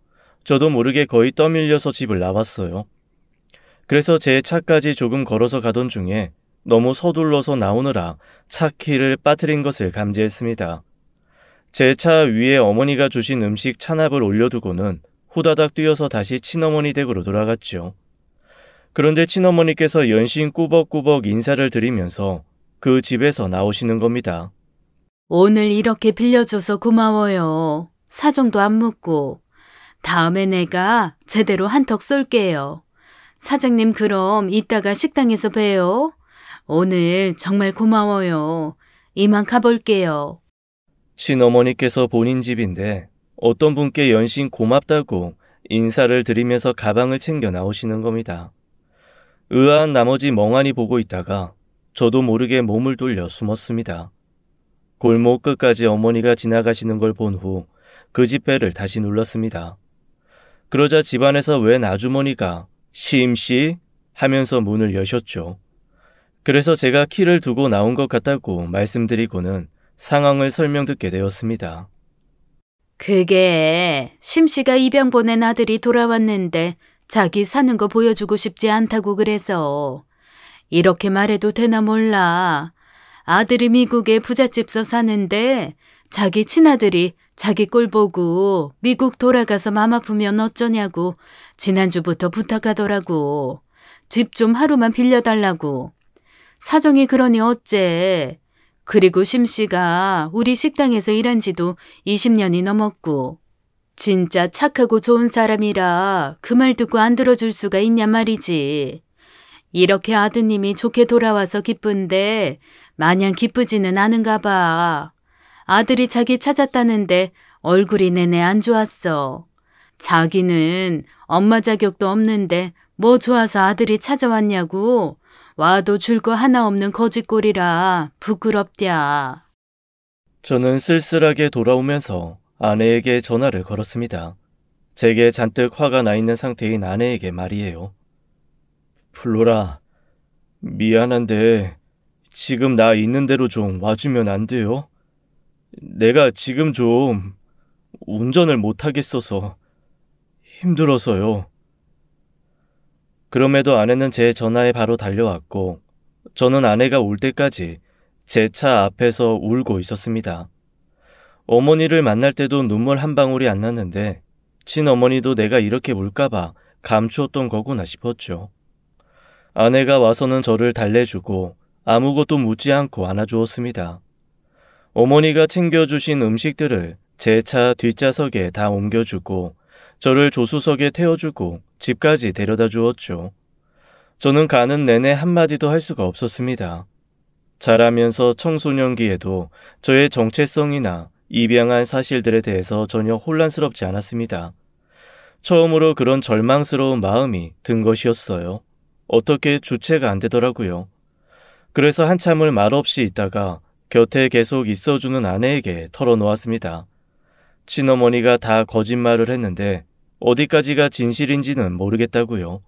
저도 모르게 거의 떠밀려서 집을 나왔어요. 그래서 제 차까지 조금 걸어서 가던 중에 너무 서둘러서 나오느라 차 키를 빠뜨린 것을 감지했습니다. 제 차 위에 어머니가 주신 음식 찬압을 올려두고는 후다닥 뛰어서 다시 친어머니 댁으로 돌아갔죠. 그런데 친어머니께서 연신 꾸벅꾸벅 인사를 드리면서 그 집에서 나오시는 겁니다. 오늘 이렇게 빌려줘서 고마워요. 사정도 안 묻고. 다음에 내가 제대로 한턱 쏠게요. 사장님 그럼 이따가 식당에서 봬요. 오늘 정말 고마워요. 이만 가볼게요. 친어머니께서 본인 집인데 어떤 분께 연신 고맙다고 인사를 드리면서 가방을 챙겨 나오시는 겁니다. 의아한 나머지 멍하니 보고 있다가 저도 모르게 몸을 돌려 숨었습니다. 골목 끝까지 어머니가 지나가시는 걸 본 후 그 집 벨을 다시 눌렀습니다. 그러자 집안에서 웬 아주머니가 심씨 하면서 문을 여셨죠. 그래서 제가 키를 두고 나온 것 같다고 말씀드리고는 상황을 설명 듣게 되었습니다. 그게 심씨가 입양 보낸 아들이 돌아왔는데 자기 사는 거 보여주고 싶지 않다고 그래서. 이렇게 말해도 되나 몰라. 아들이 미국에 부잣집서 사는데 자기 친아들이 자기 꼴 보고 미국 돌아가서 맘 아프면 어쩌냐고 지난주부터 부탁하더라고. 집 좀 하루만 빌려달라고. 사정이 그러니 어째. 그리고 심씨가 우리 식당에서 일한 지도 20년이 넘었고 진짜 착하고 좋은 사람이라 그 말 듣고 안 들어줄 수가 있냔 말이지. 이렇게 아드님이 좋게 돌아와서 기쁜데 마냥 기쁘지는 않은가 봐. 아들이 자기 찾았다는데 얼굴이 내내 안 좋았어. 자기는 엄마 자격도 없는데 뭐 좋아서 아들이 찾아왔냐고. 와도 줄 거 하나 없는 거짓골이라 부끄럽랴. 저는 쓸쓸하게 돌아오면서 아내에게 전화를 걸었습니다. 제게 잔뜩 화가 나 있는 상태인 아내에게 말이에요. 플로라, 미안한데 지금 나 있는 대로 좀 와주면 안 돼요? 내가 지금 좀 운전을 못하겠어서 힘들어서요. 그럼에도 아내는 제 전화에 바로 달려왔고 저는 아내가 올 때까지 제 차 앞에서 울고 있었습니다. 어머니를 만날 때도 눈물 한 방울이 안 났는데 친어머니도 내가 이렇게 울까봐 감추었던 거구나 싶었죠. 아내가 와서는 저를 달래주고 아무것도 묻지 않고 안아주었습니다. 어머니가 챙겨주신 음식들을 제 차 뒷좌석에 다 옮겨주고 저를 조수석에 태워주고 집까지 데려다 주었죠. 저는 가는 내내 한마디도 할 수가 없었습니다. 자라면서 청소년기에도 저의 정체성이나 입양한 사실들에 대해서 전혀 혼란스럽지 않았습니다. 처음으로 그런 절망스러운 마음이 든 것이었어요. 어떻게 주체가 안 되더라고요. 그래서 한참을 말없이 있다가 곁에 계속 있어주는 아내에게 털어놓았습니다. 친어머니가 다 거짓말을 했는데 어디까지가 진실인지는 모르겠다고요.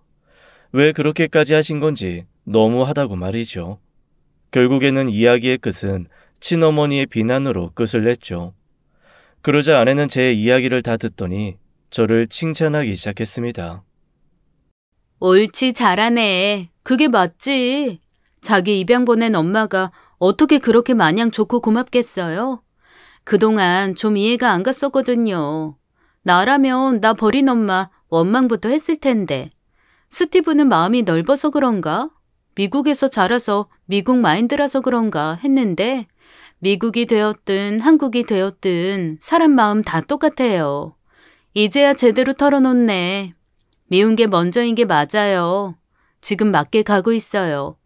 왜 그렇게까지 하신 건지 너무하다고 말이죠. 결국에는 이야기의 끝은 친어머니의 비난으로 끝을 냈죠. 그러자 아내는 제 이야기를 다 듣더니 저를 칭찬하기 시작했습니다. 옳지, 잘하네. 그게 맞지. 자기 입양 보낸 엄마가 어떻게 그렇게 마냥 좋고 고맙겠어요? 그동안 좀 이해가 안 갔었거든요. 나라면 나 버린 엄마 원망부터 했을 텐데. 스티브는 마음이 넓어서 그런가? 미국에서 자라서 미국 마인드라서 그런가 했는데 미국이 되었든 한국이 되었든 사람 마음 다 똑같아요. 이제야 제대로 털어놓네. 미운 게 먼저인 게 맞아요. 지금 맞게 가고 있어요.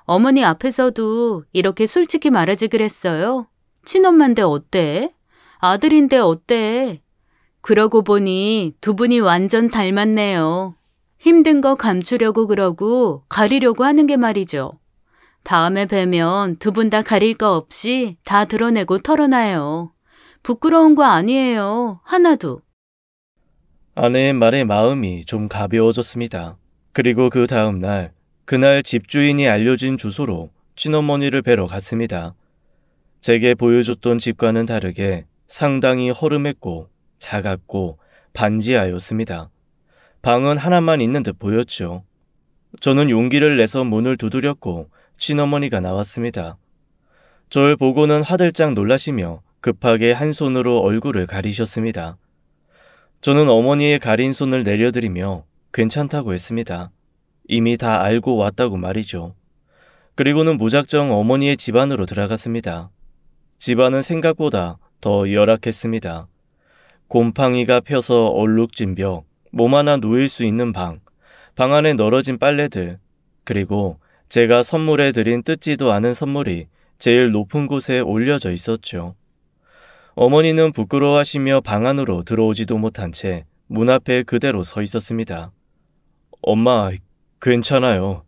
어머니 앞에서도 이렇게 솔직히 말하지 그랬어요. 친엄마인데 어때? 아들인데 어때? 그러고 보니 두 분이 완전 닮았네요. 힘든 거 감추려고 그러고 가리려고 하는 게 말이죠. 다음에 뵈면 두 분 다 가릴 거 없이 다 드러내고 털어놔요. 부끄러운 거 아니에요. 하나도. 아내의 말에 마음이 좀 가벼워졌습니다. 그리고 그 다음 날, 그날 집주인이 알려준 주소로 친어머니를 뵈러 갔습니다. 제게 보여줬던 집과는 다르게 상당히 허름했고 작았고 반지하였습니다. 방은 하나만 있는 듯 보였죠. 저는 용기를 내서 문을 두드렸고 친어머니가 나왔습니다. 절 보고는 화들짝 놀라시며 급하게 한 손으로 얼굴을 가리셨습니다. 저는 어머니의 가린 손을 내려드리며 괜찮다고 했습니다. 이미 다 알고 왔다고 말이죠. 그리고는 무작정 어머니의 집 안으로 들어갔습니다. 집안은 생각보다 더 열악했습니다. 곰팡이가 펴서 얼룩진 벽, 몸 하나 누일 수 있는 방 안에 널어진 빨래들, 그리고 제가 선물해 드린 뜯지도 않은 선물이 제일 높은 곳에 올려져 있었죠. 어머니는 부끄러워하시며 방 안으로 들어오지도 못한 채 문 앞에 그대로 서 있었습니다. 엄마, 괜찮아요.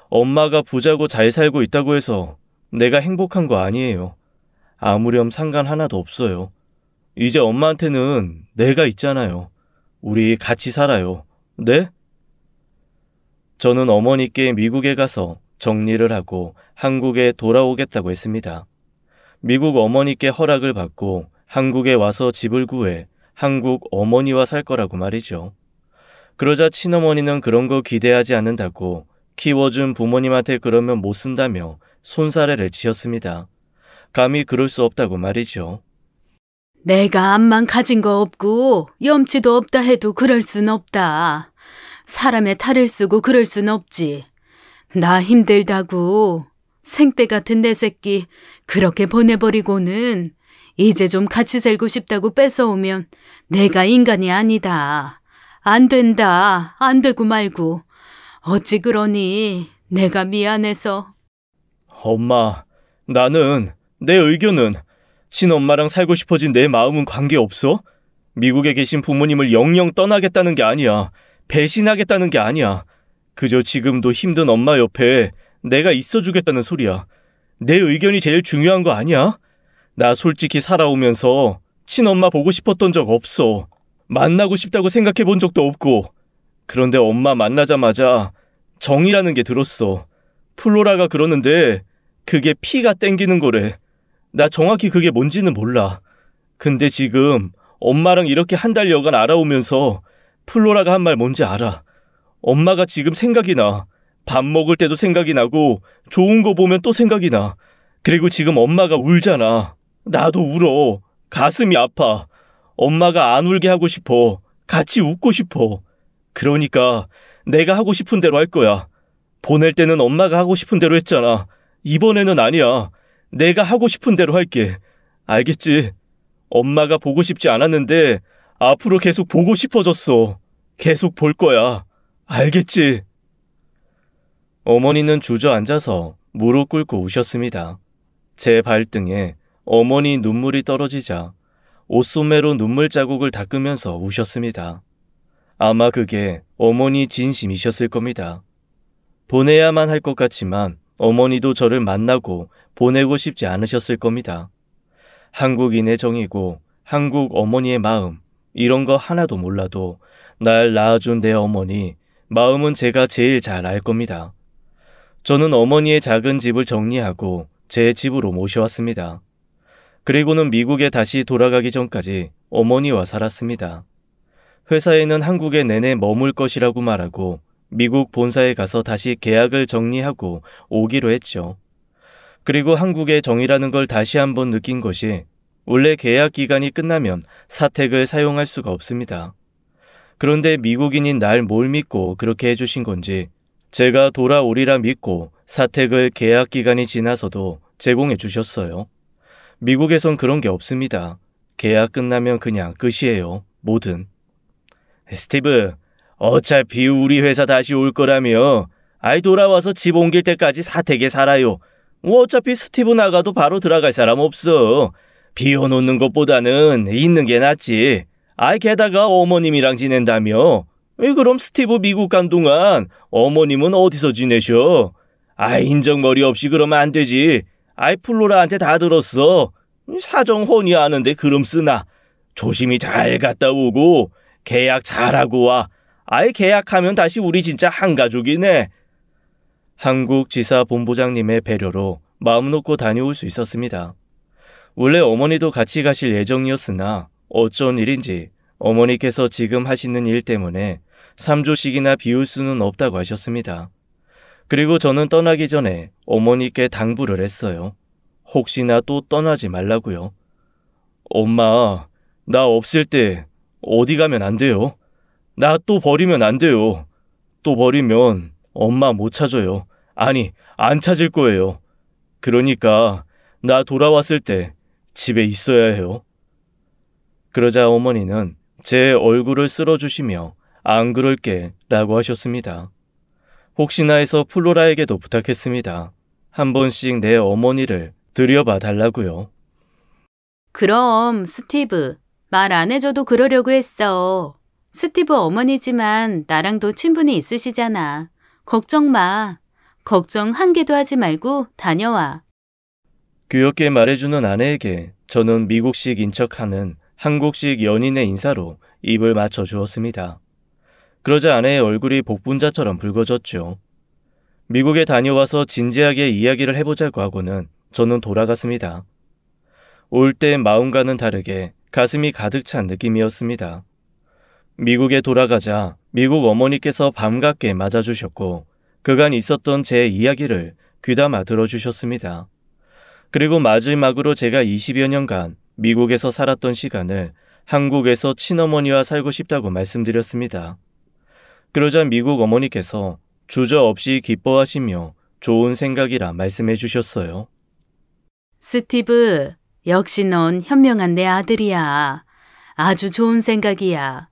엄마가 부자고 잘 살고 있다고 해서 내가 행복한 거 아니에요. 아무렴 상관 하나도 없어요. 이제 엄마한테는 내가 있잖아요. 우리 같이 살아요. 네? 저는 어머니께 미국에 가서 정리를 하고 한국에 돌아오겠다고 했습니다. 미국 어머니께 허락을 받고 한국에 와서 집을 구해 한국 어머니와 살 거라고 말이죠. 그러자 친어머니는 그런 거 기대하지 않는다고 키워준 부모님한테 그러면 못 쓴다며 손사래를 치었습니다. 감히 그럴 수 없다고 말이죠. 내가 암만 가진 거 없고 염치도 없다 해도 그럴 순 없다. 사람의 탈을 쓰고 그럴 순 없지. 나 힘들다고 생떼 같은 내 새끼 그렇게 보내버리고는 이제 좀 같이 살고 싶다고 뺏어오면 내가 인간이 아니다. 안 된다. 안 되고 말고. 어찌 그러니 내가 미안해서. 엄마, 나는 내 의견은 친엄마랑 살고 싶어진 내 마음은 관계없어? 미국에 계신 부모님을 영영 떠나겠다는 게 아니야. 배신하겠다는 게 아니야. 그저 지금도 힘든 엄마 옆에 내가 있어주겠다는 소리야. 내 의견이 제일 중요한 거 아니야? 나 솔직히 살아오면서 친엄마 보고 싶었던 적 없어. 만나고 싶다고 생각해 본 적도 없고. 그런데 엄마 만나자마자 정이라는 게 들었어. 플로라가 그러는데 그게 피가 땡기는 거래. 나 정확히 그게 뭔지는 몰라. 근데 지금 엄마랑 이렇게 한 달여간 알아오면서 플로라가 한 말 뭔지 알아. 엄마가 지금 생각이 나. 밥 먹을 때도 생각이 나고 좋은 거 보면 또 생각이 나. 그리고 지금 엄마가 울잖아. 나도 울어. 가슴이 아파. 엄마가 안 울게 하고 싶어. 같이 웃고 싶어. 그러니까 내가 하고 싶은 대로 할 거야. 보낼 때는 엄마가 하고 싶은 대로 했잖아. 이번에는 아니야. 내가 하고 싶은 대로 할게. 알겠지? 엄마가 보고 싶지 않았는데 앞으로 계속 보고 싶어졌어. 계속 볼 거야. 알겠지? 어머니는 주저앉아서 무릎 꿇고 우셨습니다. 제 발등에 어머니 눈물이 떨어지자 옷소매로 눈물 자국을 닦으면서 우셨습니다. 아마 그게 어머니 진심이셨을 겁니다. 보내야만 할 것 같지만 어머니도 저를 만나고 보내고 싶지 않으셨을 겁니다. 한국인의 정이고 한국 어머니의 마음 이런 거 하나도 몰라도 날 낳아준 내 어머니 마음은 제가 제일 잘 알 겁니다. 저는 어머니의 작은 집을 정리하고 제 집으로 모셔왔습니다. 그리고는 미국에 다시 돌아가기 전까지 어머니와 살았습니다. 회사에는 한국에 내내 머물 것이라고 말하고 미국 본사에 가서 다시 계약을 정리하고 오기로 했죠. 그리고 한국의 정이라는 걸 다시 한번 느낀 것이 원래 계약 기간이 끝나면 사택을 사용할 수가 없습니다. 그런데 미국인인 날 뭘 믿고 그렇게 해주신 건지 제가 돌아오리라 믿고 사택을 계약 기간이 지나서도 제공해 주셨어요. 미국에선 그런 게 없습니다. 계약 끝나면 그냥 끝이에요. 뭐든. 스티브, 어차피 우리 회사 다시 올 거라며. 아이 돌아와서 집 옮길 때까지 사택에 살아요. 어차피 스티브 나가도 바로 들어갈 사람 없어. 비워놓는 것보다는 있는 게 낫지. 아이 게다가 어머님이랑 지낸다며. 그럼 스티브 미국 간 동안 어머님은 어디서 지내셔? 아이 인정머리 없이 그러면 안 되지. 아이 플로라한테 다 들었어. 사정 훤히 아는데 그럼 쓰나. 조심히 잘 갔다 오고 계약 잘하고 와. 아이 계약하면 다시 우리 진짜 한 가족이네. 한국 지사 본부장님의 배려로 마음 놓고 다녀올 수 있었습니다. 원래 어머니도 같이 가실 예정이었으나 어쩐 일인지 어머니께서 지금 하시는 일 때문에 3조씩이나 비울 수는 없다고 하셨습니다. 그리고 저는 떠나기 전에 어머니께 당부를 했어요. 혹시나 또 떠나지 말라고요. 엄마, 나 없을 때 어디 가면 안 돼요. 나 또 버리면 안 돼요. 또 버리면 엄마 못 찾아요. 아니, 안 찾을 거예요. 그러니까 나 돌아왔을 때 집에 있어야 해요. 그러자 어머니는 제 얼굴을 쓸어주시며 안 그럴게 라고 하셨습니다. 혹시나 해서 플로라에게도 부탁했습니다. 한 번씩 내 어머니를 들여봐 달라고요. 그럼 스티브, 말 안 해줘도 그러려고 했어. 스티브 어머니지만 나랑도 친분이 있으시잖아. 걱정 마. 걱정 한 개도 하지 말고 다녀와. 귀엽게 말해주는 아내에게 저는 미국식 인척하는 한국식 연인의 인사로 입을 맞춰주었습니다. 그러자 아내의 얼굴이 복분자처럼 붉어졌죠. 미국에 다녀와서 진지하게 이야기를 해보자고 하고는 저는 돌아갔습니다. 올 때 마음과는 다르게 가슴이 가득 찬 느낌이었습니다. 미국에 돌아가자 미국 어머니께서 반갑게 맞아주셨고 그간 있었던 제 이야기를 귀담아 들어주셨습니다. 그리고 마지막으로 제가 20여 년간 미국에서 살았던 시간을 한국에서 친어머니와 살고 싶다고 말씀드렸습니다. 그러자 미국 어머니께서 주저없이 기뻐하시며 좋은 생각이라 말씀해 주셨어요. 스티브, 역시 넌 현명한 내 아들이야. 아주 좋은 생각이야.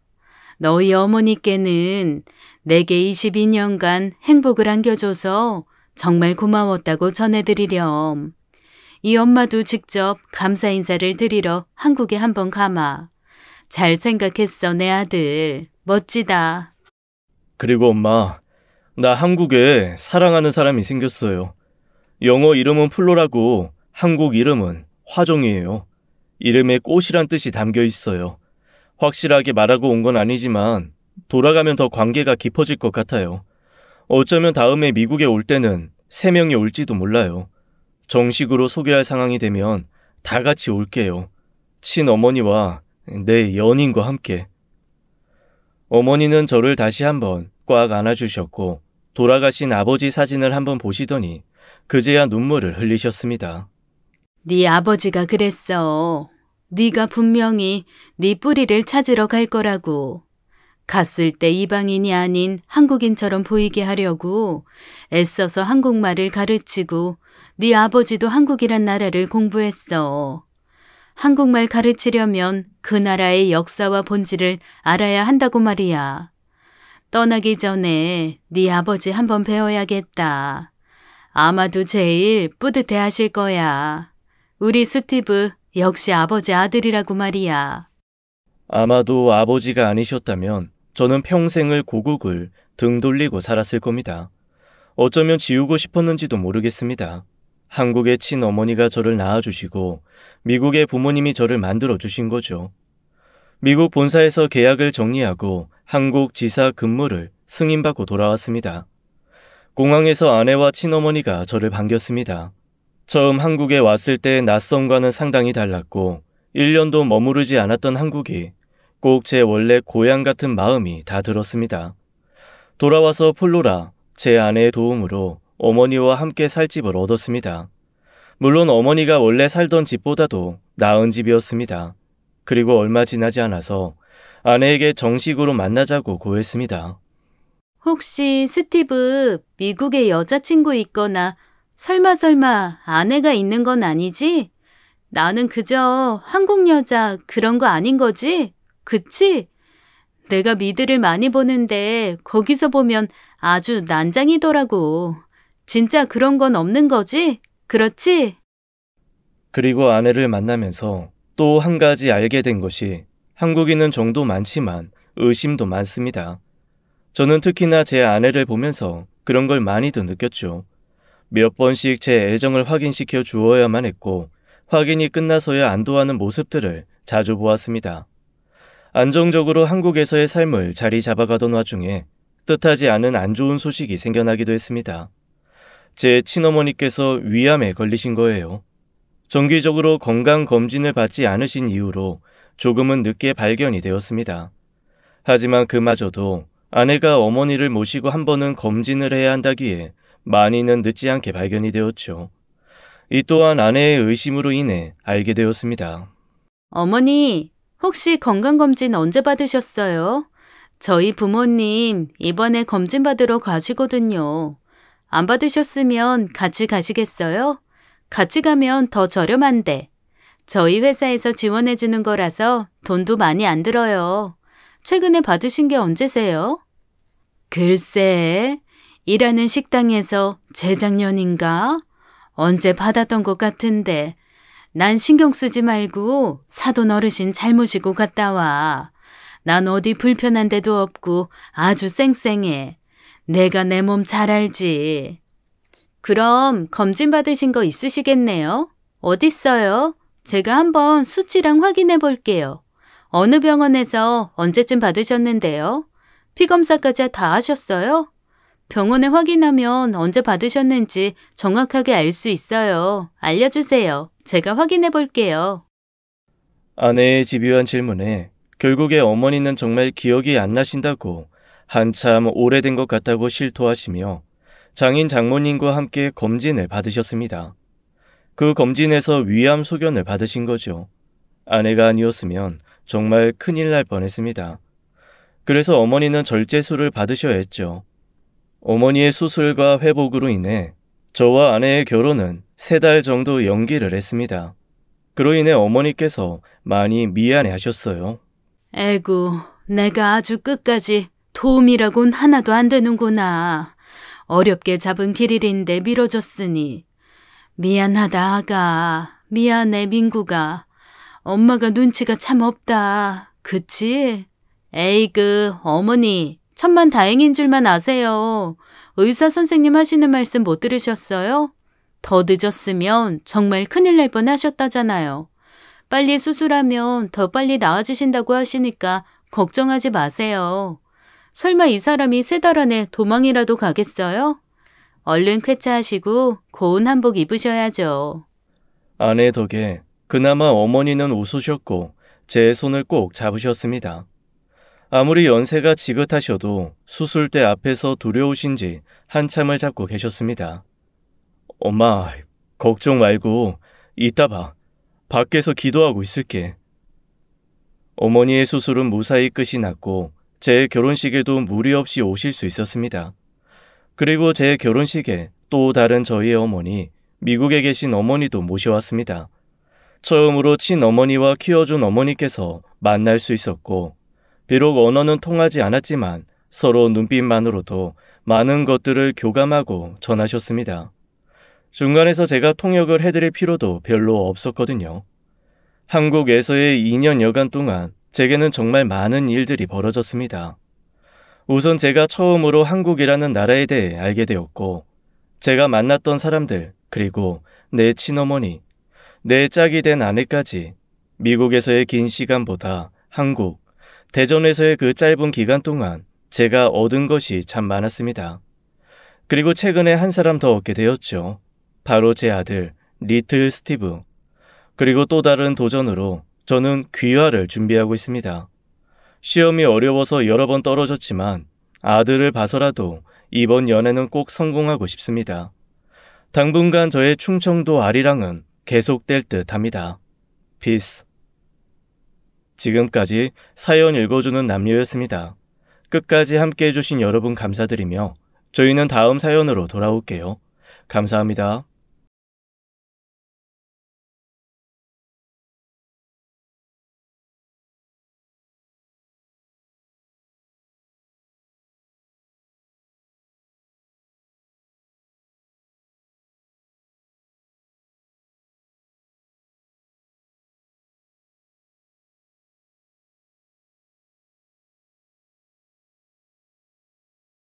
너희 어머니께는 내게 22년간 행복을 안겨줘서 정말 고마웠다고 전해드리렴. 이 엄마도 직접 감사 인사를 드리러 한국에 한번 가마. 잘 생각했어, 내 아들. 멋지다. 그리고 엄마, 나 한국에 사랑하는 사람이 생겼어요. 영어 이름은 플로라고 한국 이름은 화종이에요. 이름에 꽃이란 뜻이 담겨 있어요. 확실하게 말하고 온 건 아니지만 돌아가면 더 관계가 깊어질 것 같아요. 어쩌면 다음에 미국에 올 때는 3명이 올지도 몰라요. 정식으로 소개할 상황이 되면 다 같이 올게요. 친어머니와 내 연인과 함께. 어머니는 저를 다시 한번 꽉 안아주셨고 돌아가신 아버지 사진을 한번 보시더니 그제야 눈물을 흘리셨습니다. 네 아버지가 그랬어. 네가 분명히 네 뿌리를 찾으러 갈 거라고. 갔을 때 이방인이 아닌 한국인처럼 보이게 하려고 애써서 한국말을 가르치고 네 아버지도 한국이란 나라를 공부했어. 한국말 가르치려면 그 나라의 역사와 본질을 알아야 한다고 말이야. 떠나기 전에 네 아버지 한번 배워야겠다. 아마도 제일 뿌듯해 하실 거야. 우리 스티브 역시 아버지 아들이라고 말이야. 아마도 아버지가 아니셨다면 저는 평생을 고국을 등 돌리고 살았을 겁니다. 어쩌면 지우고 싶었는지도 모르겠습니다. 한국의 친어머니가 저를 낳아주시고 미국의 부모님이 저를 만들어주신 거죠. 미국 본사에서 계약을 정리하고 한국 지사 근무를 승인받고 돌아왔습니다. 공항에서 아내와 친어머니가 저를 반겼습니다. 처음 한국에 왔을 때 낯선과는 상당히 달랐고 1년도 머무르지 않았던 한국이 꼭 제 원래 고향 같은 마음이 다 들었습니다. 돌아와서 플로라, 제 아내의 도움으로 어머니와 함께 살 집을 얻었습니다. 물론 어머니가 원래 살던 집보다도 나은 집이었습니다. 그리고 얼마 지나지 않아서 아내에게 정식으로 만나자고 고했습니다. 혹시 스티브 미국에 여자친구 있거나 설마 아내가 있는 건 아니지? 나는 그저 한국 여자 그런 거 아닌 거지? 그치? 내가 미드를 많이 보는데 거기서 보면 아주 난장이더라고. 진짜 그런 건 없는 거지? 그렇지? 그리고 아내를 만나면서 또 한 가지 알게 된 것이 한국인은 정도 많지만 의심도 많습니다. 저는 특히나 제 아내를 보면서 그런 걸 많이도 느꼈죠. 몇 번씩 제 애정을 확인시켜 주어야만 했고 확인이 끝나서야 안도하는 모습들을 자주 보았습니다. 안정적으로 한국에서의 삶을 자리 잡아가던 와중에 뜻하지 않은 안 좋은 소식이 생겨나기도 했습니다. 제 친어머니께서 위암에 걸리신 거예요. 정기적으로 건강검진을 받지 않으신 이유로 조금은 늦게 발견이 되었습니다. 하지만 그마저도 아내가 어머니를 모시고 한 번은 검진을 해야 한다기에 많이는 늦지 않게 발견이 되었죠. 이 또한 아내의 의심으로 인해 알게 되었습니다. 어머니, 혹시 건강검진 언제 받으셨어요? 저희 부모님 이번에 검진 받으러 가시거든요. 안 받으셨으면 같이 가시겠어요? 같이 가면 더 저렴한데. 저희 회사에서 지원해 주는 거라서 돈도 많이 안 들어요. 최근에 받으신 게 언제세요? 글쎄, 일하는 식당에서 재작년인가? 언제 받았던 것 같은데 난 신경 쓰지 말고 사돈 어르신 잘 모시고 갔다 와. 난 어디 불편한 데도 없고 아주 쌩쌩해. 내가 내 몸 잘 알지. 그럼 검진 받으신 거 있으시겠네요? 어딨어요? 제가 한번 수치랑 확인해 볼게요. 어느 병원에서 언제쯤 받으셨는데요? 피검사까지 다 하셨어요? 병원에 확인하면 언제 받으셨는지 정확하게 알 수 있어요. 알려주세요. 제가 확인해 볼게요. 아내의 집요한 질문에 결국에 어머니는 정말 기억이 안 나신다고 한참 오래된 것 같다고 실토하시며 장인 장모님과 함께 검진을 받으셨습니다. 그 검진에서 위암 소견을 받으신 거죠. 아내가 아니었으면 정말 큰일 날 뻔했습니다. 그래서 어머니는 절제술을 받으셔야 했죠. 어머니의 수술과 회복으로 인해 저와 아내의 결혼은 3달 정도 연기를 했습니다. 그로 인해 어머니께서 많이 미안해 하셨어요. 에구, 내가 아주 끝까지 도움이라곤 하나도 안 되는구나. 어렵게 잡은 길일인데 미뤄줬으니. 미안하다, 아가. 미안해, 민구가. 엄마가 눈치가 참 없다. 그치? 에이그, 어머니. 천만 다행인 줄만 아세요. 의사 선생님 하시는 말씀 못 들으셨어요? 더 늦었으면 정말 큰일 날 뻔하셨다잖아요. 빨리 수술하면 더 빨리 나아지신다고 하시니까 걱정하지 마세요. 설마 이 사람이 3달 안에 도망이라도 가겠어요? 얼른 쾌차하시고 고운 한복 입으셔야죠. 아내 덕에 그나마 어머니는 웃으셨고 제 손을 꼭 잡으셨습니다. 아무리 연세가 지긋하셔도 수술대 앞에서 두려우신지 한참을 잡고 계셨습니다. 엄마, 걱정 말고 이따 봐. 밖에서 기도하고 있을게. 어머니의 수술은 무사히 끝이 났고 제 결혼식에도 무리 없이 오실 수 있었습니다. 그리고 제 결혼식에 또 다른 저희 어머니, 미국에 계신 어머니도 모셔왔습니다. 처음으로 친어머니와 키워준 어머니께서 만날 수 있었고 비록 언어는 통하지 않았지만 서로 눈빛만으로도 많은 것들을 교감하고 전하셨습니다. 중간에서 제가 통역을 해드릴 필요도 별로 없었거든요. 한국에서의 2년 여간 동안 제게는 정말 많은 일들이 벌어졌습니다. 우선 제가 처음으로 한국이라는 나라에 대해 알게 되었고 제가 만났던 사람들 그리고 내 친어머니, 내 짝이 된 아내까지 미국에서의 긴 시간보다 한국, 대전에서의 그 짧은 기간 동안 제가 얻은 것이 참 많았습니다. 그리고 최근에 한 사람 더 얻게 되었죠. 바로 제 아들 리틀 스티브. 그리고 또 다른 도전으로 저는 귀화를 준비하고 있습니다. 시험이 어려워서 여러 번 떨어졌지만 아들을 봐서라도 이번 연애는 꼭 성공하고 싶습니다. 당분간 저의 충청도 아리랑은 계속될 듯 합니다. 피스. 지금까지 사연 읽어주는 남녀였습니다. 끝까지 함께 해주신 여러분 감사드리며 저희는 다음 사연으로 돌아올게요. 감사합니다.